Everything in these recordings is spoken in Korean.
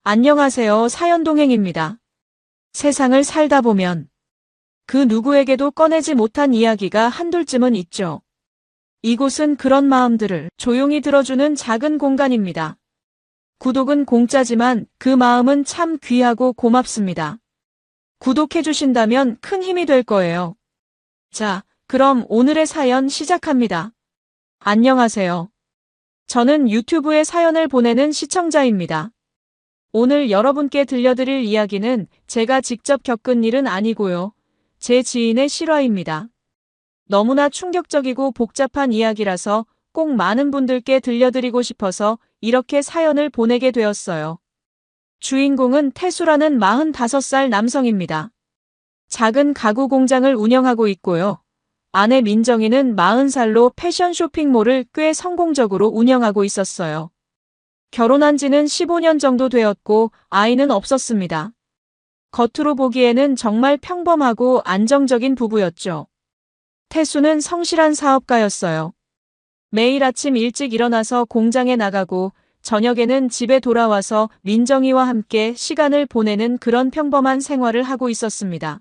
안녕하세요. 사연동행입니다. 세상을 살다 보면 그 누구에게도 꺼내지 못한 이야기가 한둘쯤은 있죠. 이곳은 그런 마음들을 조용히 들어주는 작은 공간입니다. 구독은 공짜지만 그 마음은 참 귀하고 고맙습니다. 구독해주신다면 큰 힘이 될 거예요. 자, 그럼 오늘의 사연 시작합니다. 안녕하세요. 저는 유튜브에 사연을 보내는 시청자입니다. 오늘 여러분께 들려드릴 이야기는 제가 직접 겪은 일은 아니고요. 제 지인의 실화입니다. 너무나 충격적이고 복잡한 이야기라서 꼭 많은 분들께 들려드리고 싶어서 이렇게 사연을 보내게 되었어요. 주인공은 태수라는 45살 남성입니다. 작은 가구 공장을 운영하고 있고요. 아내 민정이는 40살로 패션 쇼핑몰을 꽤 성공적으로 운영하고 있었어요. 결혼한 지는 15년 정도 되었고 아이는 없었습니다. 겉으로 보기에는 정말 평범하고 안정적인 부부였죠. 태수는 성실한 사업가였어요. 매일 아침 일찍 일어나서 공장에 나가고 저녁에는 집에 돌아와서 민정이와 함께 시간을 보내는 그런 평범한 생활을 하고 있었습니다.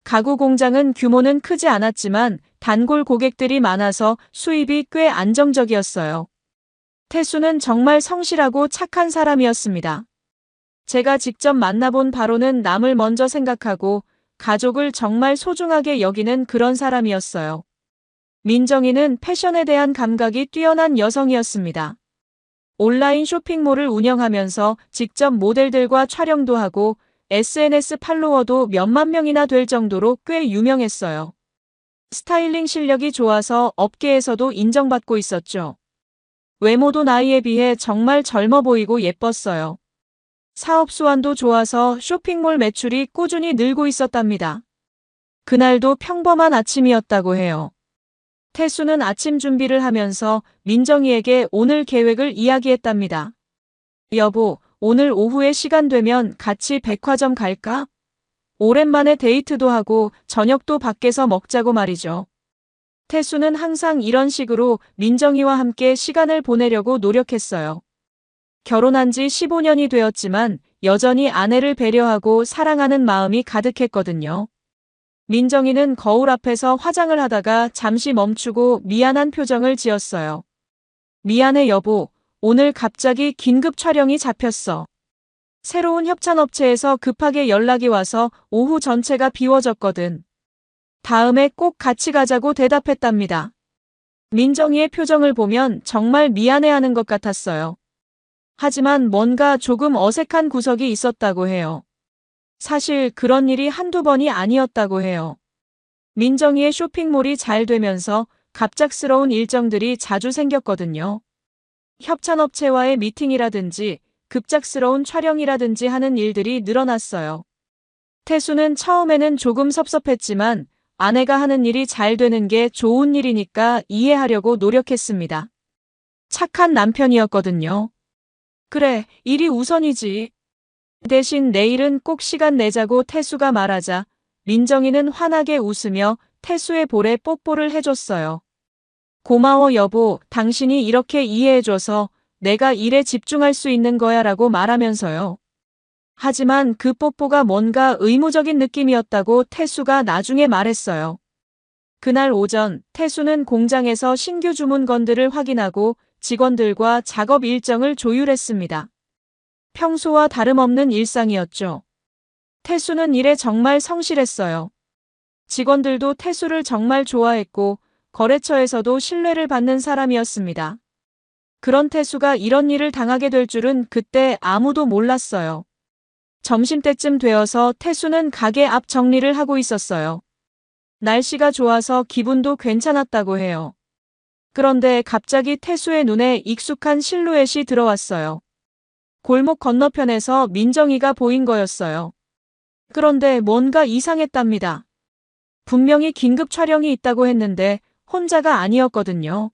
가구 공장은 규모는 크지 않았지만 단골 고객들이 많아서 수입이 꽤 안정적이었어요. 태수는 정말 성실하고 착한 사람이었습니다. 제가 직접 만나본 바로는 남을 먼저 생각하고 가족을 정말 소중하게 여기는 그런 사람이었어요. 민정이는 패션에 대한 감각이 뛰어난 여성이었습니다. 온라인 쇼핑몰을 운영하면서 직접 모델들과 촬영도 하고 SNS 팔로워도 몇만 명이나 될 정도로 꽤 유명했어요. 스타일링 실력이 좋아서 업계에서도 인정받고 있었죠. 외모도 나이에 비해 정말 젊어 보이고 예뻤어요. 사업 수완도 좋아서 쇼핑몰 매출이 꾸준히 늘고 있었답니다. 그날도 평범한 아침이었다고 해요. 태수는 아침 준비를 하면서 민정이에게 오늘 계획을 이야기했답니다. 여보, 오늘 오후에 시간 되면 같이 백화점 갈까? 오랜만에 데이트도 하고 저녁도 밖에서 먹자고 말이죠. 태수는 항상 이런 식으로 민정이와 함께 시간을 보내려고 노력했어요. 결혼한 지 15년이 되었지만 여전히 아내를 배려하고 사랑하는 마음이 가득했거든요. 민정이는 거울 앞에서 화장을 하다가 잠시 멈추고 미안한 표정을 지었어요. 미안해 여보, 오늘 갑자기 긴급 촬영이 잡혔어. 새로운 협찬업체에서 급하게 연락이 와서 오후 전체가 비워졌거든. 다음에 꼭 같이 가자고 대답했답니다. 민정이의 표정을 보면 정말 미안해하는 것 같았어요. 하지만 뭔가 조금 어색한 구석이 있었다고 해요. 사실 그런 일이 한두 번이 아니었다고 해요. 민정이의 쇼핑몰이 잘 되면서 갑작스러운 일정들이 자주 생겼거든요. 협찬업체와의 미팅이라든지 급작스러운 촬영이라든지 하는 일들이 늘어났어요. 태수는 처음에는 조금 섭섭했지만 아내가 하는 일이 잘 되는 게 좋은 일이니까 이해하려고 노력했습니다. 착한 남편이었거든요. 그래, 일이 우선이지. 대신 내일은 꼭 시간 내자고 태수가 말하자 민정이는 환하게 웃으며 태수의 볼에 뽀뽀를 해줬어요. 고마워 여보, 당신이 이렇게 이해해줘서 내가 일에 집중할 수 있는 거야 라고 말하면서요. 하지만 그 뽀뽀가 뭔가 의무적인 느낌이었다고 태수가 나중에 말했어요. 그날 오전 태수는 공장에서 신규 주문건들을 확인하고 직원들과 작업 일정을 조율했습니다. 평소와 다름없는 일상이었죠. 태수는 일에 정말 성실했어요. 직원들도 태수를 정말 좋아했고 거래처에서도 신뢰를 받는 사람이었습니다. 그런 태수가 이런 일을 당하게 될 줄은 그때 아무도 몰랐어요. 점심때쯤 되어서 태수는 가게 앞 정리를 하고 있었어요. 날씨가 좋아서 기분도 괜찮았다고 해요. 그런데 갑자기 태수의 눈에 익숙한 실루엣이 들어왔어요. 골목 건너편에서 민정이가 보인 거였어요. 그런데 뭔가 이상했답니다. 분명히 긴급 촬영이 있다고 했는데 혼자가 아니었거든요.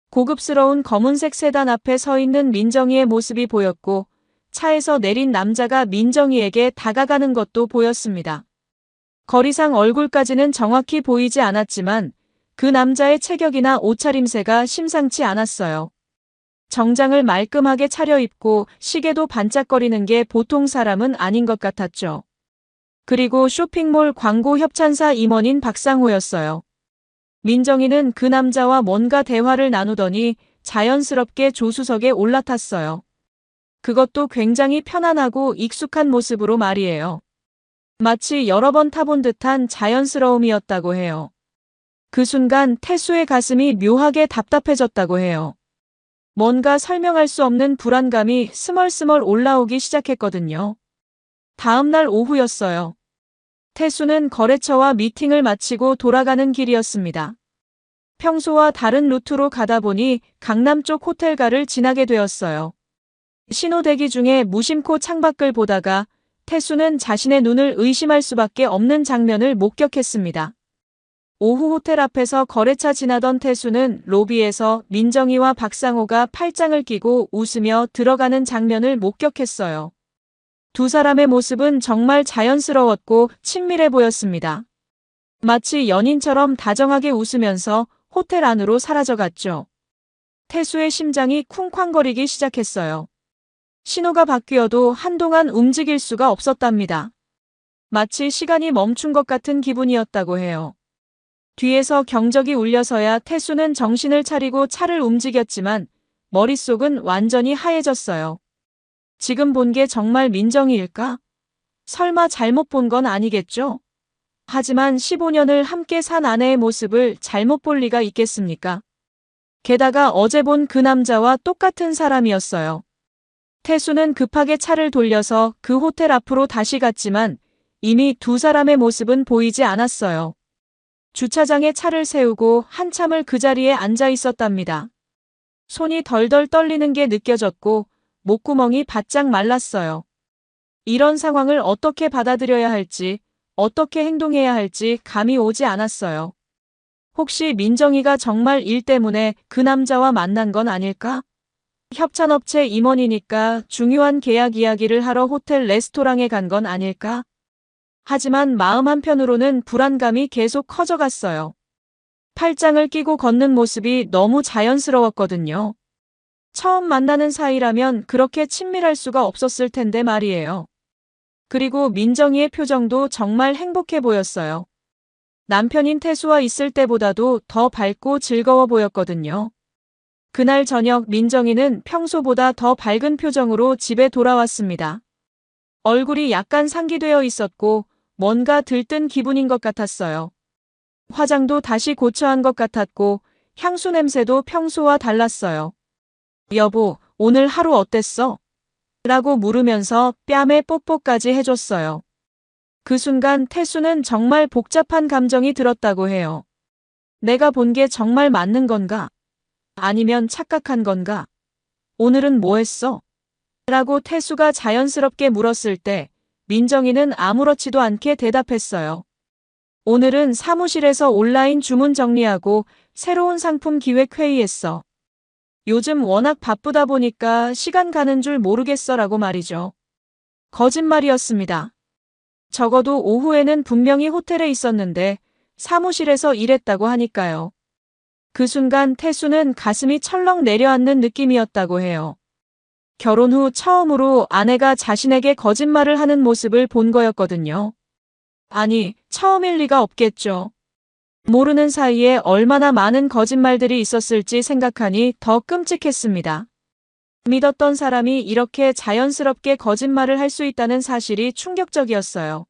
고급스러운 검은색 세단 앞에 서 있는 민정이의 모습이 보였고 차에서 내린 남자가 민정이에게 다가가는 것도 보였습니다. 거리상 얼굴까지는 정확히 보이지 않았지만 그 남자의 체격이나 옷차림새가 심상치 않았어요. 정장을 말끔하게 차려입고 시계도 반짝거리는 게 보통 사람은 아닌 것 같았죠. 그리고 쇼핑몰 광고 협찬사 임원인 박상호였어요. 민정이는 그 남자와 뭔가 대화를 나누더니 자연스럽게 조수석에 올라탔어요. 그것도 굉장히 편안하고 익숙한 모습으로 말이에요. 마치 여러 번 타본 듯한 자연스러움이었다고 해요. 그 순간 태수의 가슴이 묘하게 답답해졌다고 해요. 뭔가 설명할 수 없는 불안감이 스멀스멀 올라오기 시작했거든요. 다음 날 오후였어요. 태수는 거래처와 미팅을 마치고 돌아가는 길이었습니다. 평소와 다른 루트로 가다 보니 강남 쪽 호텔가를 지나게 되었어요. 신호 대기 중에 무심코 창밖을 보다가 태수는 자신의 눈을 의심할 수밖에 없는 장면을 목격했습니다. 오후 호텔 앞에서 거래차 지나던 태수는 로비에서 민정이와 박상호가 팔짱을 끼고 웃으며 들어가는 장면을 목격했어요. 두 사람의 모습은 정말 자연스러웠고 친밀해 보였습니다. 마치 연인처럼 다정하게 웃으면서 호텔 안으로 사라져갔죠. 태수의 심장이 쿵쾅거리기 시작했어요. 신호가 바뀌어도 한동안 움직일 수가 없었답니다. 마치 시간이 멈춘 것 같은 기분이었다고 해요. 뒤에서 경적이 울려서야 태수는 정신을 차리고 차를 움직였지만 머릿속은 완전히 하얘졌어요. 지금 본 게 정말 민정이일까? 설마 잘못 본 건 아니겠죠? 하지만 15년을 함께 산 아내의 모습을 잘못 볼 리가 있겠습니까? 게다가 어제 본 그 남자와 똑같은 사람이었어요. 태수는 급하게 차를 돌려서 그 호텔 앞으로 다시 갔지만 이미 두 사람의 모습은 보이지 않았어요. 주차장에 차를 세우고 한참을 그 자리에 앉아 있었답니다. 손이 덜덜 떨리는 게 느껴졌고 목구멍이 바짝 말랐어요. 이런 상황을 어떻게 받아들여야 할지, 어떻게 행동해야 할지 감이 오지 않았어요. 혹시 민정이가 정말 일 때문에 그 남자와 만난 건 아닐까? 협찬업체 임원이니까 중요한 계약 이야기를 하러 호텔 레스토랑에 간 건 아닐까? 하지만 마음 한편으로는 불안감이 계속 커져갔어요. 팔짱을 끼고 걷는 모습이 너무 자연스러웠거든요. 처음 만나는 사이라면 그렇게 친밀할 수가 없었을 텐데 말이에요. 그리고 민정이의 표정도 정말 행복해 보였어요. 남편인 태수와 있을 때보다도 더 밝고 즐거워 보였거든요. 그날 저녁 민정이는 평소보다 더 밝은 표정으로 집에 돌아왔습니다. 얼굴이 약간 상기되어 있었고 뭔가 들뜬 기분인 것 같았어요. 화장도 다시 고쳐한 것 같았고 향수 냄새도 평소와 달랐어요. 여보, 오늘 하루 어땠어? 라고 물으면서 뺨에 뽀뽀까지 해줬어요. 그 순간 태수는 정말 복잡한 감정이 들었다고 해요. 내가 본 게 정말 맞는 건가? 아니면 착각한 건가? 오늘은 뭐 했어? 라고 태수가 자연스럽게 물었을 때 민정이는 아무렇지도 않게 대답했어요. 오늘은 사무실에서 온라인 주문 정리하고 새로운 상품 기획 회의했어. 요즘 워낙 바쁘다 보니까 시간 가는 줄 모르겠어라고 말이죠. 거짓말이었습니다. 적어도 오후에는 분명히 호텔에 있었는데 사무실에서 일했다고 하니까요. 그 순간 태수는 가슴이 철렁 내려앉는 느낌이었다고 해요. 결혼 후 처음으로 아내가 자신에게 거짓말을 하는 모습을 본 거였거든요. 아니, 처음일 리가 없겠죠. 모르는 사이에 얼마나 많은 거짓말들이 있었을지 생각하니 더 끔찍했습니다. 믿었던 사람이 이렇게 자연스럽게 거짓말을 할 수 있다는 사실이 충격적이었어요.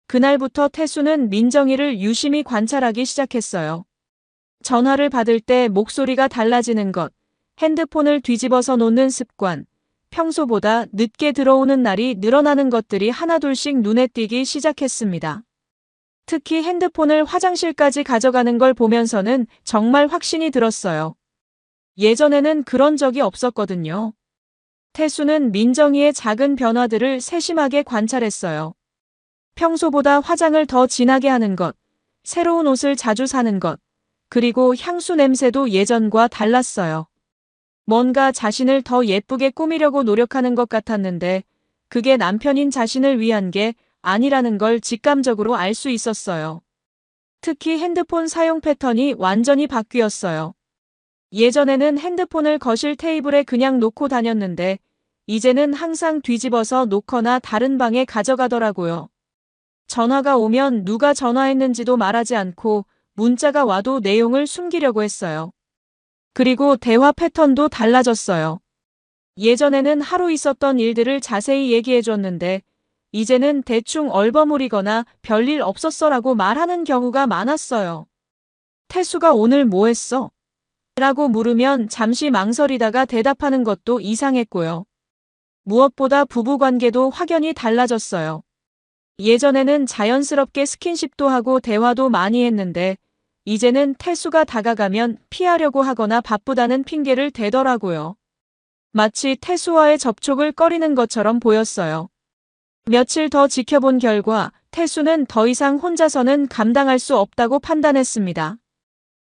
그날부터 태수는 민정이를 유심히 관찰하기 시작했어요. 전화를 받을 때 목소리가 달라지는 것, 핸드폰을 뒤집어서 놓는 습관, 평소보다 늦게 들어오는 날이 늘어나는 것들이 하나둘씩 눈에 띄기 시작했습니다. 특히 핸드폰을 화장실까지 가져가는 걸 보면서는 정말 확신이 들었어요. 예전에는 그런 적이 없었거든요. 태수는 민정이의 작은 변화들을 세심하게 관찰했어요. 평소보다 화장을 더 진하게 하는 것, 새로운 옷을 자주 사는 것, 그리고 향수 냄새도 예전과 달랐어요. 뭔가 자신을 더 예쁘게 꾸미려고 노력하는 것 같았는데 그게 남편인 자신을 위한 게 아니라는 걸 직감적으로 알 수 있었어요. 특히 핸드폰 사용 패턴이 완전히 바뀌었어요. 예전에는 핸드폰을 거실 테이블에 그냥 놓고 다녔는데 이제는 항상 뒤집어서 놓거나 다른 방에 가져가더라고요. 전화가 오면 누가 전화했는지도 말하지 않고 문자가 와도 내용을 숨기려고 했어요. 그리고 대화 패턴도 달라졌어요. 예전에는 하루 있었던 일들을 자세히 얘기해줬는데 이제는 대충 얼버무리거나 별일 없었어라고 말하는 경우가 많았어요. 태수가 오늘 뭐 했어? 라고 물으면 잠시 망설이다가 대답하는 것도 이상했고요. 무엇보다 부부관계도 확연히 달라졌어요. 예전에는 자연스럽게 스킨십도 하고 대화도 많이 했는데 이제는 태수가 다가가면 피하려고 하거나 바쁘다는 핑계를 대더라고요. 마치 태수와의 접촉을 꺼리는 것처럼 보였어요. 며칠 더 지켜본 결과 태수는 더 이상 혼자서는 감당할 수 없다고 판단했습니다.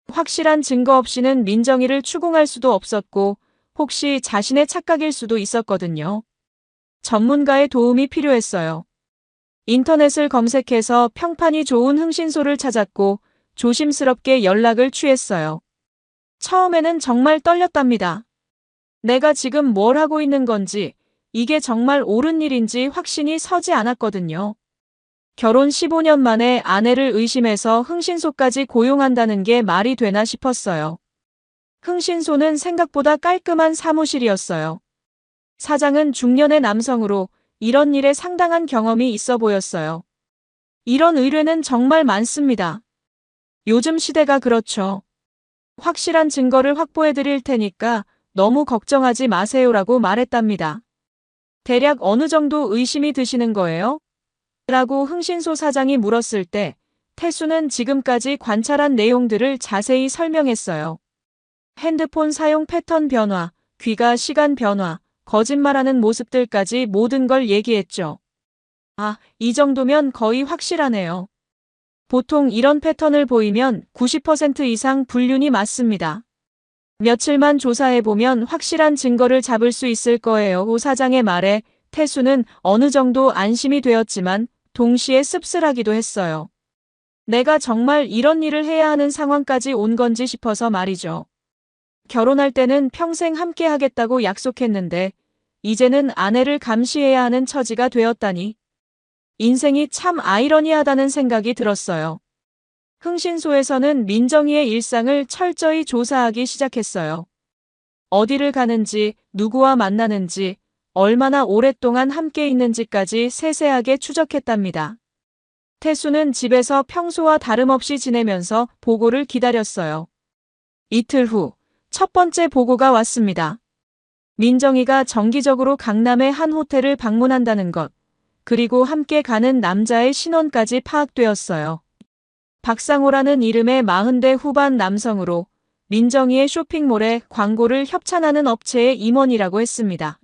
확실한 증거 없이는 민정이를 추궁할 수도 없었고 혹시 자신의 착각일 수도 있었거든요. 전문가의 도움이 필요했어요. 인터넷을 검색해서 평판이 좋은 흥신소를 찾았고 조심스럽게 연락을 취했어요. 처음에는 정말 떨렸답니다. 내가 지금 뭘 하고 있는 건지, 이게 정말 옳은 일인지 확신이 서지 않았거든요. 결혼 15년 만에 아내를 의심해서 흥신소까지 고용한다는 게 말이 되나 싶었어요. 흥신소는 생각보다 깔끔한 사무실이었어요. 사장은 중년의 남성으로 이런 일에 상당한 경험이 있어 보였어요. 이런 의뢰는 정말 많습니다. 요즘 시대가 그렇죠. 확실한 증거를 확보해 드릴 테니까 너무 걱정하지 마세요라고 말했답니다. 대략 어느 정도 의심이 드시는 거예요? 라고 흥신소 사장이 물었을 때 태수는 지금까지 관찰한 내용들을 자세히 설명했어요. 핸드폰 사용 패턴 변화, 귀가 시간 변화, 거짓말하는 모습들까지 모든 걸 얘기했죠. 아, 이 정도면 거의 확실하네요. 보통 이런 패턴을 보이면 90% 이상 불륜이 맞습니다. 며칠만 조사해보면 확실한 증거를 잡을 수 있을 거예요. 오 사장의 말에 태수는 어느 정도 안심이 되었지만 동시에 씁쓸하기도 했어요. 내가 정말 이런 일을 해야 하는 상황까지 온 건지 싶어서 말이죠. 결혼할 때는 평생 함께 하겠다고 약속했는데 이제는 아내를 감시해야 하는 처지가 되었다니. 인생이 참 아이러니하다는 생각이 들었어요. 흥신소에서는 민정이의 일상을 철저히 조사하기 시작했어요. 어디를 가는지, 누구와 만나는지, 얼마나 오랫동안 함께 있는지까지 세세하게 추적했답니다. 태수는 집에서 평소와 다름없이 지내면서 보고를 기다렸어요. 이틀 후, 첫 번째 보고가 왔습니다. 민정이가 정기적으로 강남의 한 호텔을 방문한다는 것, 그리고 함께 가는 남자의 신원까지 파악되었어요. 박상호라는 이름의 40대 후반 남성으로 민정이의 쇼핑몰에 광고를 협찬하는 업체의 임원이라고 했습니다.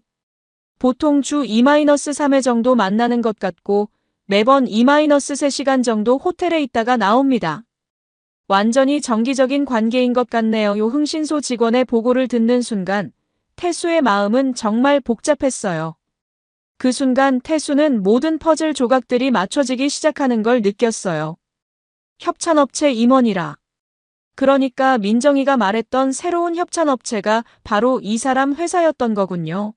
보통 주 2-3회 정도 만나는 것 같고 매번 2-3시간 정도 호텔에 있다가 나옵니다. 완전히 정기적인 관계인 것 같네요. 요 흥신소 직원의 보고를 듣는 순간 태수의 마음은 정말 복잡했어요. 그 순간 태수는 모든 퍼즐 조각들이 맞춰지기 시작하는 걸 느꼈어요. 협찬업체 임원이라. 그러니까 민정이가 말했던 새로운 협찬업체가 바로 이 사람 회사였던 거군요.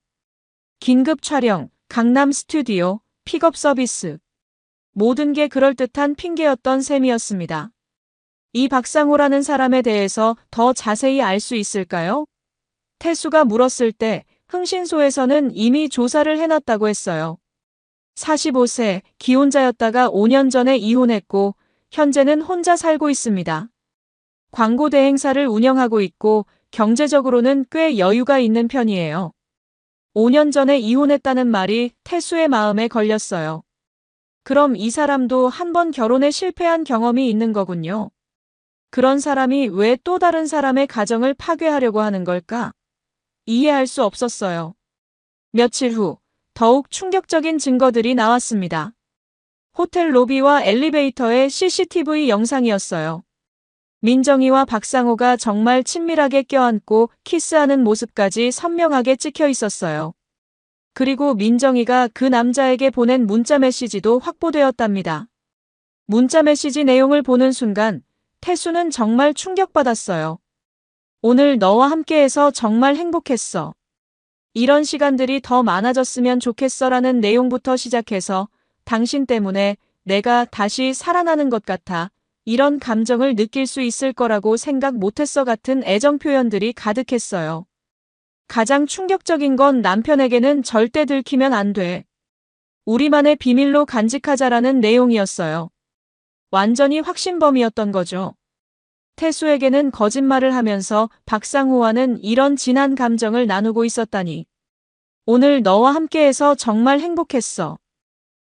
긴급 촬영, 강남 스튜디오, 픽업 서비스. 모든 게 그럴듯한 핑계였던 셈이었습니다. 이 박상호라는 사람에 대해서 더 자세히 알 수 있을까요? 태수가 물었을 때 흥신소에서는 이미 조사를 해놨다고 했어요. 45세, 기혼자였다가 5년 전에 이혼했고 현재는 혼자 살고 있습니다. 광고 대행사를 운영하고 있고 경제적으로는 꽤 여유가 있는 편이에요. 5년 전에 이혼했다는 말이 태수의 마음에 걸렸어요. 그럼 이 사람도 한 번 결혼에 실패한 경험이 있는 거군요. 그런 사람이 왜 또 다른 사람의 가정을 파괴하려고 하는 걸까? 이해할 수 없었어요. 며칠 후 더욱 충격적인 증거들이 나왔습니다. 호텔 로비와 엘리베이터의 CCTV 영상이었어요. 민정이와 박상호가 정말 친밀하게 껴안고 키스하는 모습까지 선명하게 찍혀 있었어요. 그리고 민정이가 그 남자에게 보낸 문자 메시지도 확보되었답니다. 문자 메시지 내용을 보는 순간 태수는 정말 충격받았어요. 오늘 너와 함께해서 정말 행복했어. 이런 시간들이 더 많아졌으면 좋겠어라는 내용부터 시작해서 당신 때문에 내가 다시 살아나는 것 같아. 이런 감정을 느낄 수 있을 거라고 생각 못했어 같은 애정 표현들이 가득했어요. 가장 충격적인 건 남편에게는 절대 들키면 안 돼. 우리만의 비밀로 간직하자라는 내용이었어요. 완전히 확신범이었던 거죠. 태수에게는 거짓말을 하면서 박상우와는 이런 진한 감정을 나누고 있었다니. 오늘 너와 함께해서 정말 행복했어.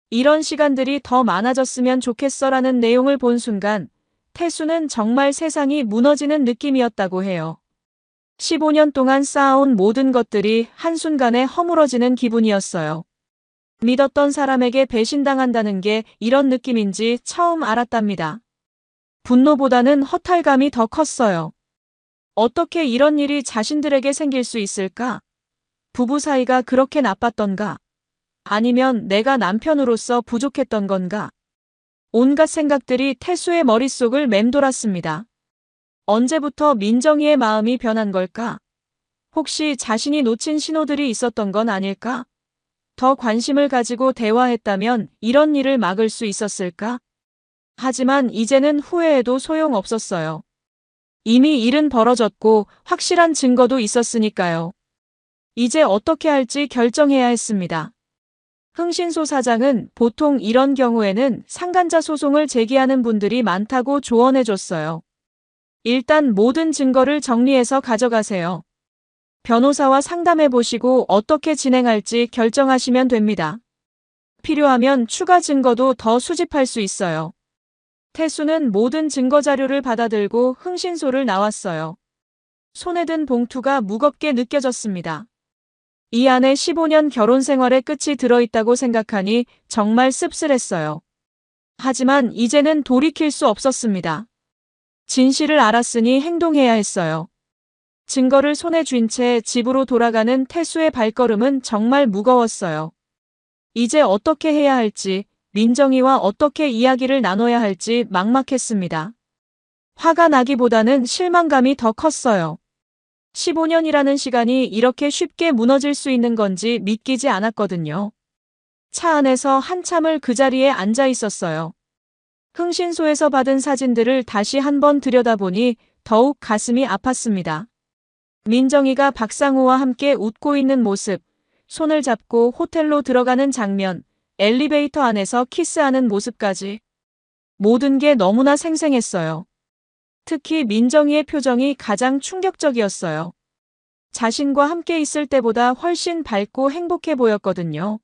이런 시간들이 더 많아졌으면 좋겠어라는 내용을 본 순간 태수는 정말 세상이 무너지는 느낌이었다고 해요. 15년 동안 쌓아온 모든 것들이 한순간에 허물어지는 기분이었어요. 믿었던 사람에게 배신당한다는 게 이런 느낌인지 처음 알았답니다. 분노보다는 허탈감이 더 컸어요. 어떻게 이런 일이 자신들에게 생길 수 있을까? 부부 사이가 그렇게 나빴던가? 아니면 내가 남편으로서 부족했던 건가? 온갖 생각들이 태수의 머릿속을 맴돌았습니다. 언제부터 민정이의 마음이 변한 걸까? 혹시 자신이 놓친 신호들이 있었던 건 아닐까? 더 관심을 가지고 대화했다면 이런 일을 막을 수 있었을까? 하지만 이제는 후회해도 소용없었어요. 이미 일은 벌어졌고 확실한 증거도 있었으니까요. 이제 어떻게 할지 결정해야 했습니다. 흥신소 사장은 보통 이런 경우에는 상간자 소송을 제기하는 분들이 많다고 조언해줬어요. 일단 모든 증거를 정리해서 가져가세요. 변호사와 상담해보시고 어떻게 진행할지 결정하시면 됩니다. 필요하면 추가 증거도 더 수집할 수 있어요. 태수는 모든 증거 자료를 받아들고 흥신소를 나왔어요. 손에 든 봉투가 무겁게 느껴졌습니다. 이 안에 15년 결혼 생활의 끝이 들어있다고 생각하니 정말 씁쓸했어요. 하지만 이제는 돌이킬 수 없었습니다. 진실을 알았으니 행동해야 했어요. 증거를 손에 쥔 채 집으로 돌아가는 태수의 발걸음은 정말 무거웠어요. 이제 어떻게 해야 할지, 민정이와 어떻게 이야기를 나눠야 할지 막막했습니다. 화가 나기보다는 실망감이 더 컸어요. 15년이라는 시간이 이렇게 쉽게 무너질 수 있는 건지 믿기지 않았거든요. 차 안에서 한참을 그 자리에 앉아 있었어요. 흥신소에서 받은 사진들을 다시 한번 들여다보니 더욱 가슴이 아팠습니다. 민정이가 박상우와 함께 웃고 있는 모습, 손을 잡고 호텔로 들어가는 장면, 엘리베이터 안에서 키스하는 모습까지. 모든 게 너무나 생생했어요. 특히 민정이의 표정이 가장 충격적이었어요. 자신과 함께 있을 때보다 훨씬 밝고 행복해 보였거든요.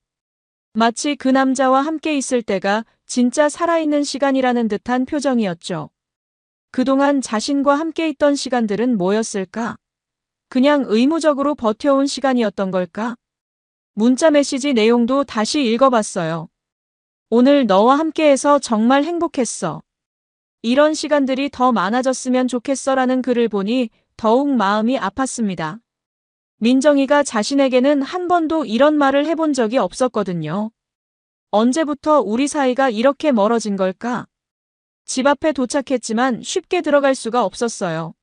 마치 그 남자와 함께 있을 때가 진짜 살아있는 시간이라는 듯한 표정이었죠. 그동안 자신과 함께 있던 시간들은 뭐였을까? 그냥 의무적으로 버텨온 시간이었던 걸까? 문자 메시지 내용도 다시 읽어봤어요. 오늘 너와 함께해서 정말 행복했어. 이런 시간들이 더 많아졌으면 좋겠어라는 글을 보니 더욱 마음이 아팠습니다. 민정이가 자신에게는 한 번도 이런 말을 해본 적이 없었거든요. 언제부터 우리 사이가 이렇게 멀어진 걸까? 집 앞에 도착했지만 쉽게 들어갈 수가 없었어요.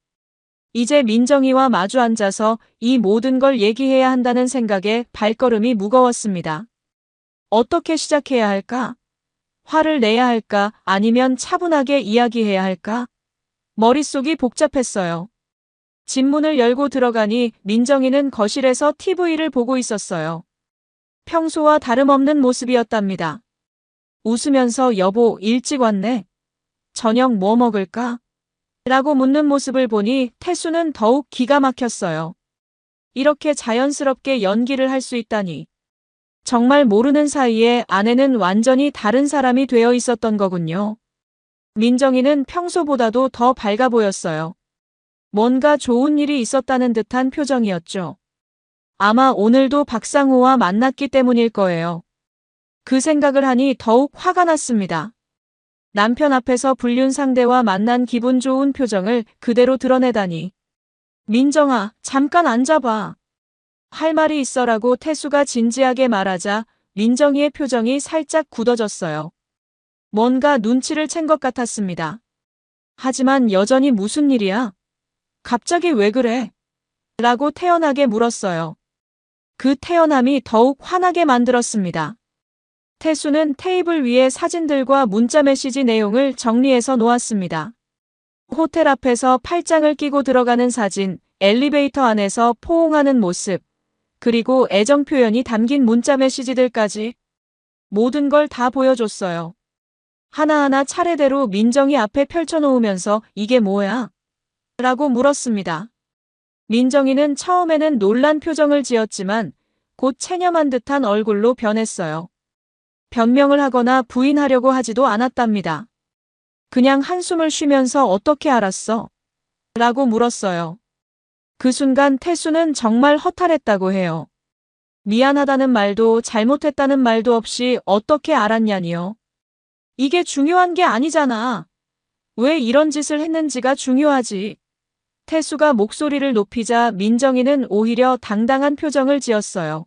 이제 민정이와 마주 앉아서 이 모든 걸 얘기해야 한다는 생각에 발걸음이 무거웠습니다. 어떻게 시작해야 할까? 화를 내야 할까? 아니면 차분하게 이야기해야 할까? 머릿속이 복잡했어요. 집 문을 열고 들어가니 민정이는 거실에서 TV를 보고 있었어요. 평소와 다름없는 모습이었답니다. 웃으면서 여보, 일찍 왔네. 저녁 뭐 먹을까? 라고 묻는 모습을 보니 태수는 더욱 기가 막혔어요. 이렇게 자연스럽게 연기를 할 수 있다니. 정말 모르는 사이에 아내는 완전히 다른 사람이 되어 있었던 거군요. 민정이는 평소보다도 더 밝아 보였어요. 뭔가 좋은 일이 있었다는 듯한 표정이었죠. 아마 오늘도 박상우와 만났기 때문일 거예요. 그 생각을 하니 더욱 화가 났습니다. 남편 앞에서 불륜 상대와 만난 기분 좋은 표정을 그대로 드러내다니. 민정아, 잠깐 앉아봐. 할 말이 있어라고 태수가 진지하게 말하자 민정이의 표정이 살짝 굳어졌어요. 뭔가 눈치를 챈 것 같았습니다. 하지만 여전히 무슨 일이야? 갑자기 왜 그래? 라고 태연하게 물었어요. 그 태연함이 더욱 화나게 만들었습니다. 태수는 테이블 위에 사진들과 문자 메시지 내용을 정리해서 놓았습니다. 호텔 앞에서 팔짱을 끼고 들어가는 사진, 엘리베이터 안에서 포옹하는 모습, 그리고 애정 표현이 담긴 문자 메시지들까지 모든 걸 다 보여줬어요. 하나하나 차례대로 민정이 앞에 펼쳐놓으면서 이게 뭐야? 라고 물었습니다. 민정이는 처음에는 놀란 표정을 지었지만 곧 체념한 듯한 얼굴로 변했어요. 변명을 하거나 부인하려고 하지도 않았답니다. 그냥 한숨을 쉬면서 어떻게 알았어? 라고 물었어요. 그 순간 태수는 정말 허탈했다고 해요. 미안하다는 말도 잘못했다는 말도 없이 어떻게 알았냐니요. 이게 중요한 게 아니잖아. 왜 이런 짓을 했는지가 중요하지. 태수가 목소리를 높이자 민정이는 오히려 당당한 표정을 지었어요.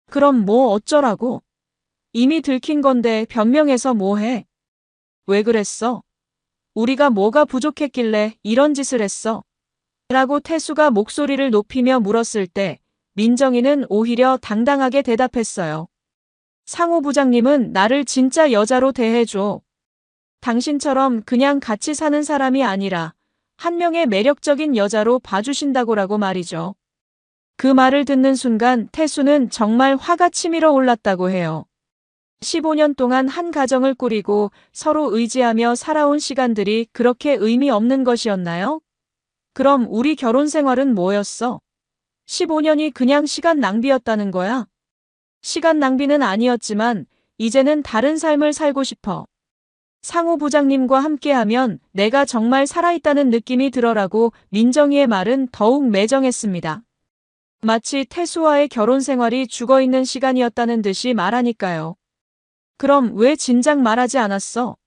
그럼 뭐 어쩌라고? 이미 들킨 건데 변명해서 뭐해? 왜 그랬어? 우리가 뭐가 부족했길래 이런 짓을 했어? 라고 태수가 목소리를 높이며 물었을 때 민정이는 오히려 당당하게 대답했어요. 상호 부장님은 나를 진짜 여자로 대해줘. 당신처럼 그냥 같이 사는 사람이 아니라 한 명의 매력적인 여자로 봐주신다고라고 말이죠. 그 말을 듣는 순간 태수는 정말 화가 치밀어 올랐다고 해요. 15년 동안 한 가정을 꾸리고 서로 의지하며 살아온 시간들이 그렇게 의미 없는 것이었나요? 그럼 우리 결혼 생활은 뭐였어? 15년이 그냥 시간 낭비였다는 거야? 시간 낭비는 아니었지만 이제는 다른 삶을 살고 싶어. 상호 부장님과 함께하면 내가 정말 살아있다는 느낌이 들어라고 민정이의 말은 더욱 매정했습니다. 마치 태수와의 결혼 생활이 죽어있는 시간이었다는 듯이 말하니까요. 그럼 왜 진작 말하지 않았어?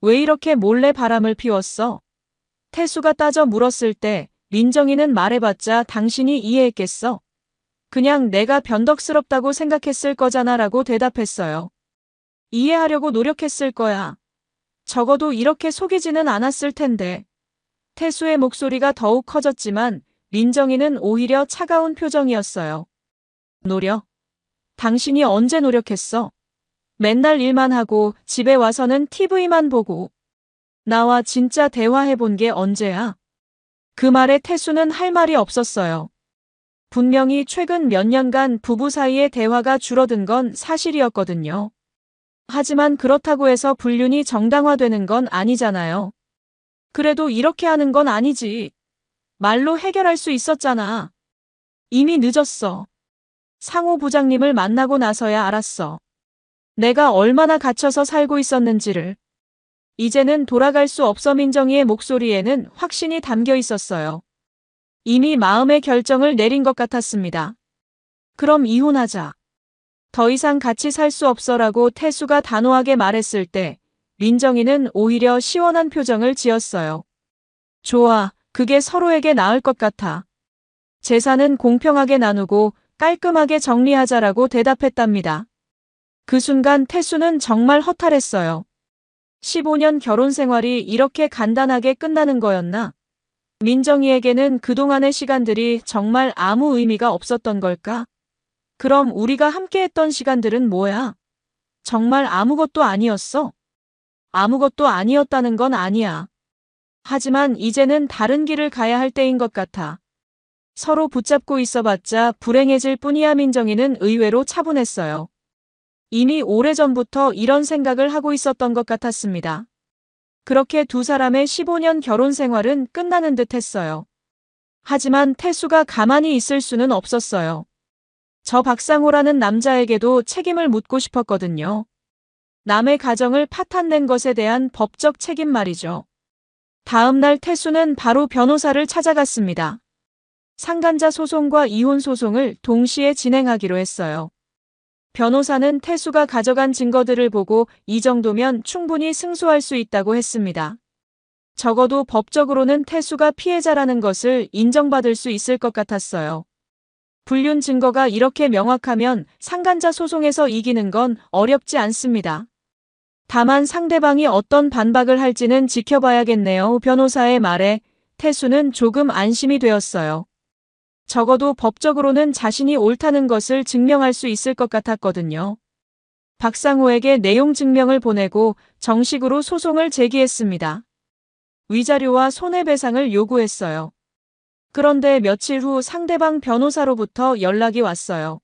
왜 이렇게 몰래 바람을 피웠어? 태수가 따져 물었을 때 민정이는 말해봤자 당신이 이해했겠어? 그냥 내가 변덕스럽다고 생각했을 거잖아 라고 대답했어요. 이해하려고 노력했을 거야. 적어도 이렇게 속이지는 않았을 텐데. 태수의 목소리가 더욱 커졌지만 민정이는 오히려 차가운 표정이었어요. 노력? 당신이 언제 노력했어? 맨날 일만 하고 집에 와서는 TV만 보고. 나와 진짜 대화해본 게 언제야? 그 말에 태수는 할 말이 없었어요. 분명히 최근 몇 년간 부부 사이의 대화가 줄어든 건 사실이었거든요. 하지만 그렇다고 해서 불륜이 정당화되는 건 아니잖아요. 그래도 이렇게 하는 건 아니지. 말로 해결할 수 있었잖아. 이미 늦었어. 상호 부장님을 만나고 나서야 알았어. 내가 얼마나 갇혀서 살고 있었는지를. 이제는 돌아갈 수 없어. 민정이의 목소리에는 확신이 담겨 있었어요. 이미 마음의 결정을 내린 것 같았습니다. 그럼 이혼하자. 더 이상 같이 살 수 없어라고 태수가 단호하게 말했을 때 민정이는 오히려 시원한 표정을 지었어요. 좋아, 그게 서로에게 나을 것 같아. 재산은 공평하게 나누고 깔끔하게 정리하자라고 대답했답니다. 그 순간 태수는 정말 허탈했어요. 15년 결혼 생활이 이렇게 간단하게 끝나는 거였나? 민정이에게는 그동안의 시간들이 정말 아무 의미가 없었던 걸까? 그럼 우리가 함께했던 시간들은 뭐야? 정말 아무것도 아니었어? 아무것도 아니었다는 건 아니야. 하지만 이제는 다른 길을 가야 할 때인 것 같아. 서로 붙잡고 있어봤자 불행해질 뿐이야. 민정이는 의외로 차분했어요. 이미 오래전부터 이런 생각을 하고 있었던 것 같았습니다. 그렇게 두 사람의 15년 결혼 생활은 끝나는 듯 했어요. 하지만 태수가 가만히 있을 수는 없었어요. 저 박상호라는 남자에게도 책임을 묻고 싶었거든요. 남의 가정을 파탄낸 것에 대한 법적 책임 말이죠. 다음 날 태수는 바로 변호사를 찾아갔습니다. 상간자 소송과 이혼 소송을 동시에 진행하기로 했어요. 변호사는 태수가 가져간 증거들을 보고 이 정도면 충분히 승소할 수 있다고 했습니다. 적어도 법적으로는 태수가 피해자라는 것을 인정받을 수 있을 것 같았어요. 불륜 증거가 이렇게 명확하면 상간자 소송에서 이기는 건 어렵지 않습니다. 다만 상대방이 어떤 반박을 할지는 지켜봐야겠네요. 변호사의 말에 태수는 조금 안심이 되었어요. 적어도 법적으로는 자신이 옳다는 것을 증명할 수 있을 것 같았거든요. 박상호에게 내용 증명을 보내고 정식으로 소송을 제기했습니다. 위자료와 손해배상을 요구했어요. 그런데 며칠 후 상대방 변호사로부터 연락이 왔어요.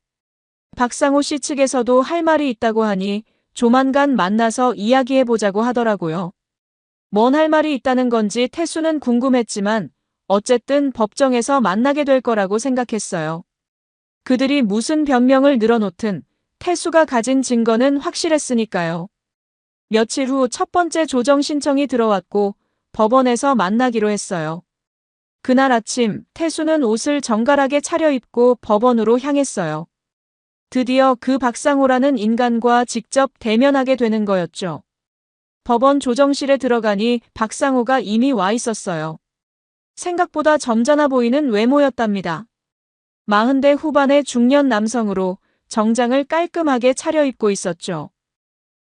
박상호 씨 측에서도 할 말이 있다고 하니 조만간 만나서 이야기해보자고 하더라고요. 뭔 할 말이 있다는 건지 태수는 궁금했지만 어쨌든 법정에서 만나게 될 거라고 생각했어요. 그들이 무슨 변명을 늘어놓든 태수가 가진 증거는 확실했으니까요. 며칠 후 첫 번째 조정 신청이 들어왔고 법원에서 만나기로 했어요. 그날 아침 태수는 옷을 정갈하게 차려입고 법원으로 향했어요. 드디어 그 박상호라는 인간과 직접 대면하게 되는 거였죠. 법원 조정실에 들어가니 박상호가 이미 와 있었어요. 생각보다 점잖아 보이는 외모였답니다. 40대 후반의 중년 남성으로 정장을 깔끔하게 차려입고 있었죠.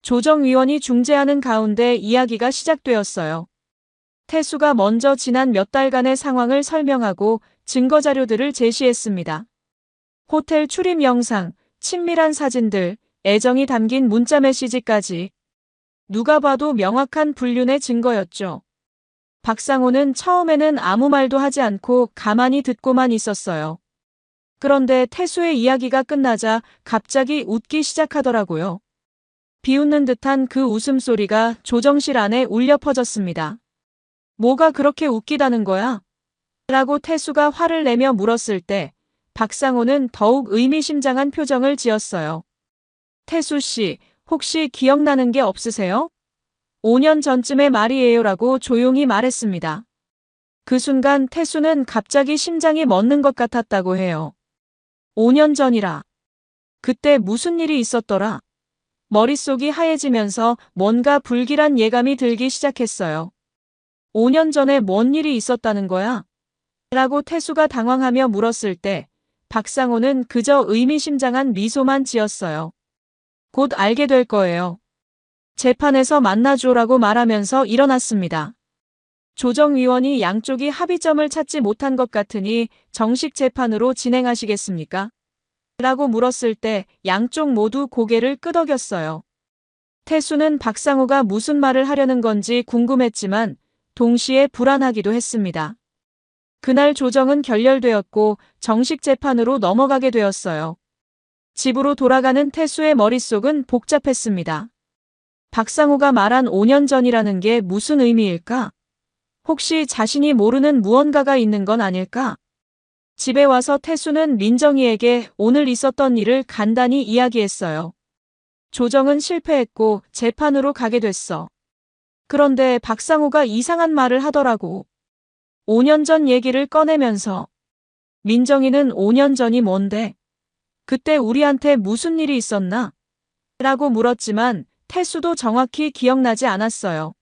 조정위원이 중재하는 가운데 이야기가 시작되었어요. 태수가 먼저 지난 몇 달간의 상황을 설명하고 증거자료들을 제시했습니다. 호텔 출입 영상, 친밀한 사진들, 애정이 담긴 문자 메시지까지. 누가 봐도 명확한 불륜의 증거였죠. 박상호는 처음에는 아무 말도 하지 않고 가만히 듣고만 있었어요. 그런데 태수의 이야기가 끝나자 갑자기 웃기 시작하더라고요. 비웃는 듯한 그 웃음소리가 조정실 안에 울려 퍼졌습니다. 뭐가 그렇게 웃기다는 거야? 라고 태수가 화를 내며 물었을 때 박상호는 더욱 의미심장한 표정을 지었어요. 태수 씨, 혹시 기억나는 게 없으세요? 5년 전쯤의 말이에요라고 조용히 말했습니다. 그 순간 태수는 갑자기 심장이 멎는 것 같았다고 해요. 5년 전이라. 그때 무슨 일이 있었더라? 머릿속이 하얘지면서 뭔가 불길한 예감이 들기 시작했어요. 5년 전에 뭔 일이 있었다는 거야? 라고 태수가 당황하며 물었을 때 박상호는 그저 의미심장한 미소만 지었어요. 곧 알게 될 거예요. 재판에서 만나줘라고 말하면서 일어났습니다. 조정위원이 양쪽이 합의점을 찾지 못한 것 같으니 정식 재판으로 진행하시겠습니까? 라고 물었을 때 양쪽 모두 고개를 끄덕였어요. 태수는 박상호가 무슨 말을 하려는 건지 궁금했지만 동시에 불안하기도 했습니다. 그날 조정은 결렬되었고 정식 재판으로 넘어가게 되었어요. 집으로 돌아가는 태수의 머릿속은 복잡했습니다. 박상호가 말한 5년 전이라는 게 무슨 의미일까? 혹시 자신이 모르는 무언가가 있는 건 아닐까? 집에 와서 태수는 민정이에게 오늘 있었던 일을 간단히 이야기했어요. 조정은 실패했고 재판으로 가게 됐어. 그런데 박상호가 이상한 말을 하더라고. 5년 전 얘기를 꺼내면서 민정이는 5년 전이 뭔데? 그때 우리한테 무슨 일이 있었나? 라고 물었지만 태수도 정확히 기억나지 않았어요.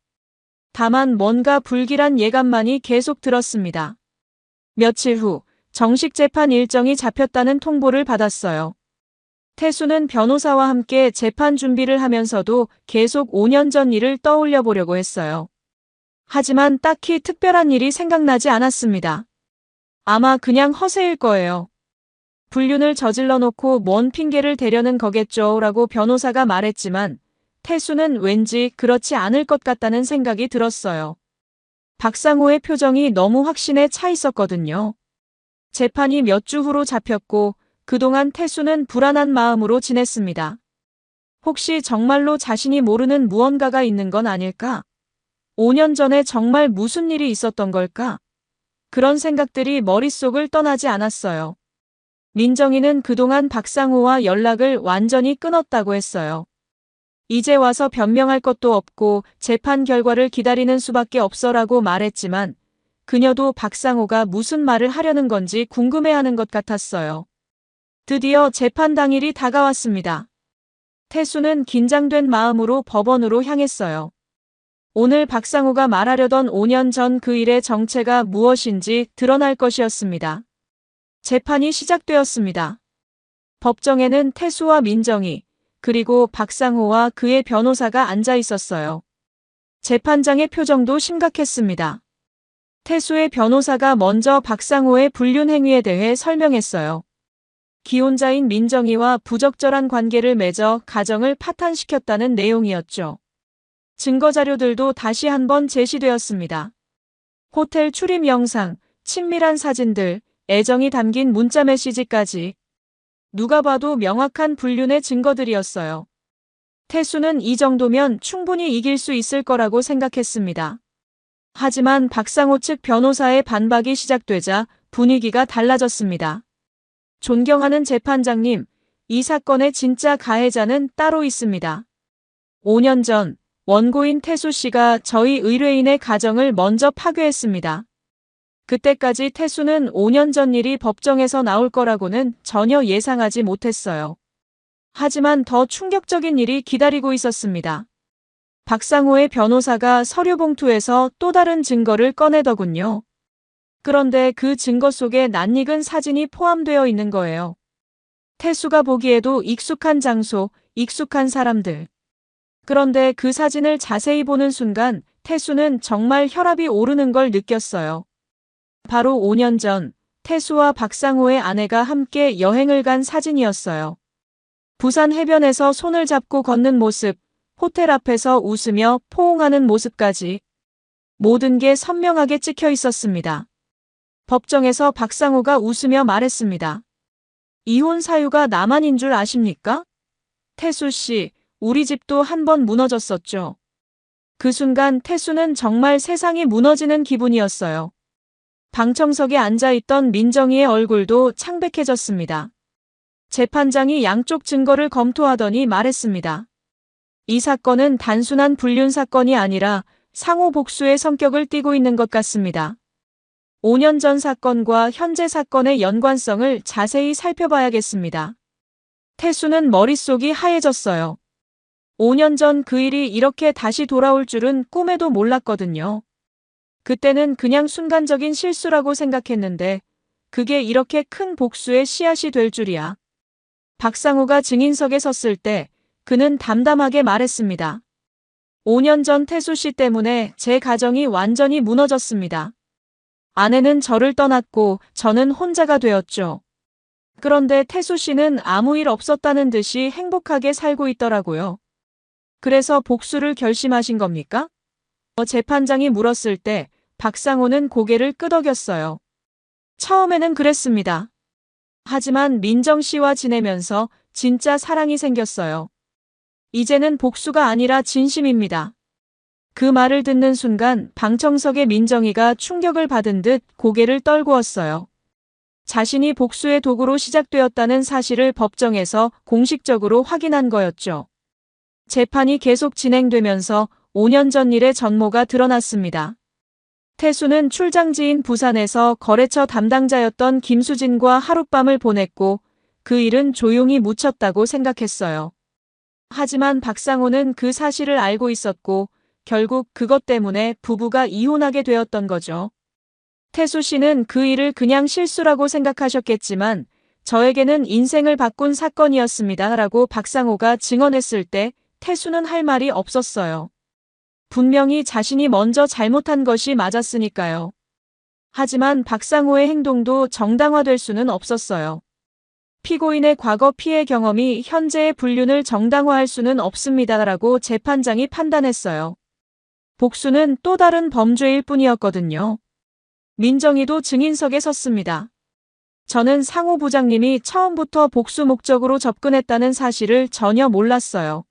다만 뭔가 불길한 예감만이 계속 들었습니다. 며칠 후 정식 재판 일정이 잡혔다는 통보를 받았어요. 태수는 변호사와 함께 재판 준비를 하면서도 계속 5년 전 일을 떠올려 보려고 했어요. 하지만 딱히 특별한 일이 생각나지 않았습니다. 아마 그냥 허세일 거예요. 불륜을 저질러 놓고 뭔 핑계를 대려는 거겠죠 라고 변호사가 말했지만 태수는 왠지 그렇지 않을 것 같다는 생각이 들었어요. 박상호의 표정이 너무 확신에 차 있었거든요. 재판이 몇 주 후로 잡혔고 그동안 태수는 불안한 마음으로 지냈습니다. 혹시 정말로 자신이 모르는 무언가가 있는 건 아닐까? 5년 전에 정말 무슨 일이 있었던 걸까? 그런 생각들이 머릿속을 떠나지 않았어요. 민정이는 그동안 박상호와 연락을 완전히 끊었다고 했어요. 이제 와서 변명할 것도 없고 재판 결과를 기다리는 수밖에 없어라고 말했지만 그녀도 박상호가 무슨 말을 하려는 건지 궁금해하는 것 같았어요. 드디어 재판 당일이 다가왔습니다. 태수는 긴장된 마음으로 법원으로 향했어요. 오늘 박상호가 말하려던 5년 전 그 일의 정체가 무엇인지 드러날 것이었습니다. 재판이 시작되었습니다. 법정에는 태수와 민정이 그리고 박상호와 그의 변호사가 앉아 있었어요. 재판장의 표정도 심각했습니다. 태수의 변호사가 먼저 박상호의 불륜 행위에 대해 설명했어요. 기혼자인 민정이와 부적절한 관계를 맺어 가정을 파탄시켰다는 내용이었죠. 증거 자료들도 다시 한번 제시되었습니다. 호텔 출입 영상, 친밀한 사진들, 애정이 담긴 문자 메시지까지 누가 봐도 명확한 불륜의 증거들이었어요. 태수는 이 정도면 충분히 이길 수 있을 거라고 생각했습니다. 하지만 박상호 측 변호사의 반박이 시작되자 분위기가 달라졌습니다. 존경하는 재판장님, 이 사건의 진짜 가해자는 따로 있습니다. 5년 전 원고인 태수 씨가 저희 의뢰인의 가정을 먼저 파괴했습니다. 그때까지 태수는 5년 전 일이 법정에서 나올 거라고는 전혀 예상하지 못했어요. 하지만 더 충격적인 일이 기다리고 있었습니다. 박상호의 변호사가 서류 봉투에서 또 다른 증거를 꺼내더군요. 그런데 그 증거 속에 낯익은 사진이 포함되어 있는 거예요. 태수가 보기에도 익숙한 장소, 익숙한 사람들. 그런데 그 사진을 자세히 보는 순간 태수는 정말 혈압이 오르는 걸 느꼈어요. 바로 5년 전 태수와 박상호의 아내가 함께 여행을 간 사진이었어요. 부산 해변에서 손을 잡고 걷는 모습, 호텔 앞에서 웃으며 포옹하는 모습까지 모든 게 선명하게 찍혀 있었습니다. 법정에서 박상호가 웃으며 말했습니다. 이혼 사유가 나만인 줄 아십니까? 태수 씨, 우리 집도 한번 무너졌었죠. 그 순간 태수는 정말 세상이 무너지는 기분이었어요. 방청석에 앉아있던 민정이의 얼굴도 창백해졌습니다. 재판장이 양쪽 증거를 검토하더니 말했습니다. 이 사건은 단순한 불륜 사건이 아니라 상호 복수의 성격을 띠고 있는 것 같습니다. 5년 전 사건과 현재 사건의 연관성을 자세히 살펴봐야겠습니다. 태수는 머릿속이 하얘졌어요. 5년 전 그 일이 이렇게 다시 돌아올 줄은 꿈에도 몰랐거든요. 그때는 그냥 순간적인 실수라고 생각했는데 그게 이렇게 큰 복수의 씨앗이 될 줄이야. 박상호가 증인석에 섰을 때 그는 담담하게 말했습니다. 5년 전 태수 씨 때문에 제 가정이 완전히 무너졌습니다. 아내는 저를 떠났고 저는 혼자가 되었죠. 그런데 태수 씨는 아무 일 없었다는 듯이 행복하게 살고 있더라고요. 그래서 복수를 결심하신 겁니까? 재판장이 물었을 때 박상호는 고개를 끄덕였어요. 처음에는 그랬습니다. 하지만 민정 씨와 지내면서 진짜 사랑이 생겼어요. 이제는 복수가 아니라 진심입니다. 그 말을 듣는 순간 방청석의 민정이가 충격을 받은 듯 고개를 떨구었어요. 자신이 복수의 도구로 시작되었다는 사실을 법정에서 공식적으로 확인한 거였죠. 재판이 계속 진행되면서 5년 전 일의 전모가 드러났습니다. 태수는 출장지인 부산에서 거래처 담당자였던 김수진과 하룻밤을 보냈고 그 일은 조용히 묻혔다고 생각했어요. 하지만 박상호는 그 사실을 알고 있었고 결국 그것 때문에 부부가 이혼하게 되었던 거죠. 태수 씨는 그 일을 그냥 실수라고 생각하셨겠지만 저에게는 인생을 바꾼 사건이었습니다. 라고 박상호가 증언했을 때 태수는 할 말이 없었어요. 분명히 자신이 먼저 잘못한 것이 맞았으니까요. 하지만 박상호의 행동도 정당화될 수는 없었어요. 피고인의 과거 피해 경험이 현재의 불륜을 정당화할 수는 없습니다. 라고 재판장이 판단했어요. 복수는 또 다른 범죄일 뿐이었거든요. 민정이도 증인석에 섰습니다. 저는 상호 부장님이 처음부터 복수 목적으로 접근했다는 사실을 전혀 몰랐어요.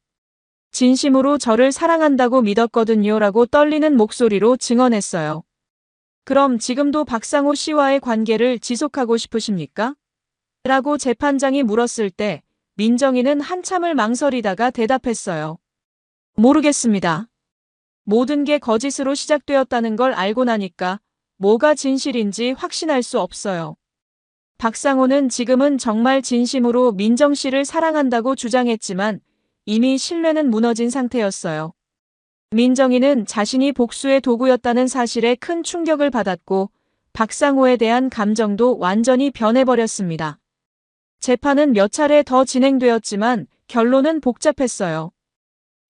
진심으로 저를 사랑한다고 믿었거든요. 라고 떨리는 목소리로 증언했어요. 그럼 지금도 박상호 씨와의 관계를 지속하고 싶으십니까? 라고 재판장이 물었을 때 민정이는 한참을 망설이다가 대답했어요. 모르겠습니다. 모든 게 거짓으로 시작되었다는 걸 알고 나니까 뭐가 진실인지 확신할 수 없어요. 박상호는 지금은 정말 진심으로 민정 씨를 사랑한다고 주장했지만 이미 신뢰는 무너진 상태였어요. 민정이는 자신이 복수의 도구였다는 사실에 큰 충격을 받았고 박상호에 대한 감정도 완전히 변해버렸습니다. 재판은 몇 차례 더 진행되었지만 결론은 복잡했어요.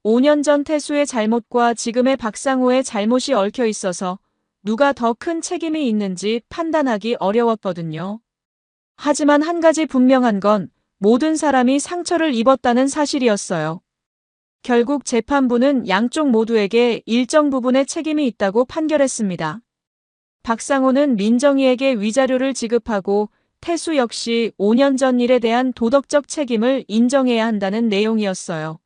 5년 전 태수의 잘못과 지금의 박상호의 잘못이 얽혀 있어서 누가 더 큰 책임이 있는지 판단하기 어려웠거든요. 하지만 한 가지 분명한 건 모든 사람이 상처를 입었다는 사실이었어요. 결국 재판부는 양쪽 모두에게 일정 부분의 책임이 있다고 판결했습니다. 박상호는 민정이에게 위자료를 지급하고 태수 역시 5년 전 일에 대한 도덕적 책임을 인정해야 한다는 내용이었어요.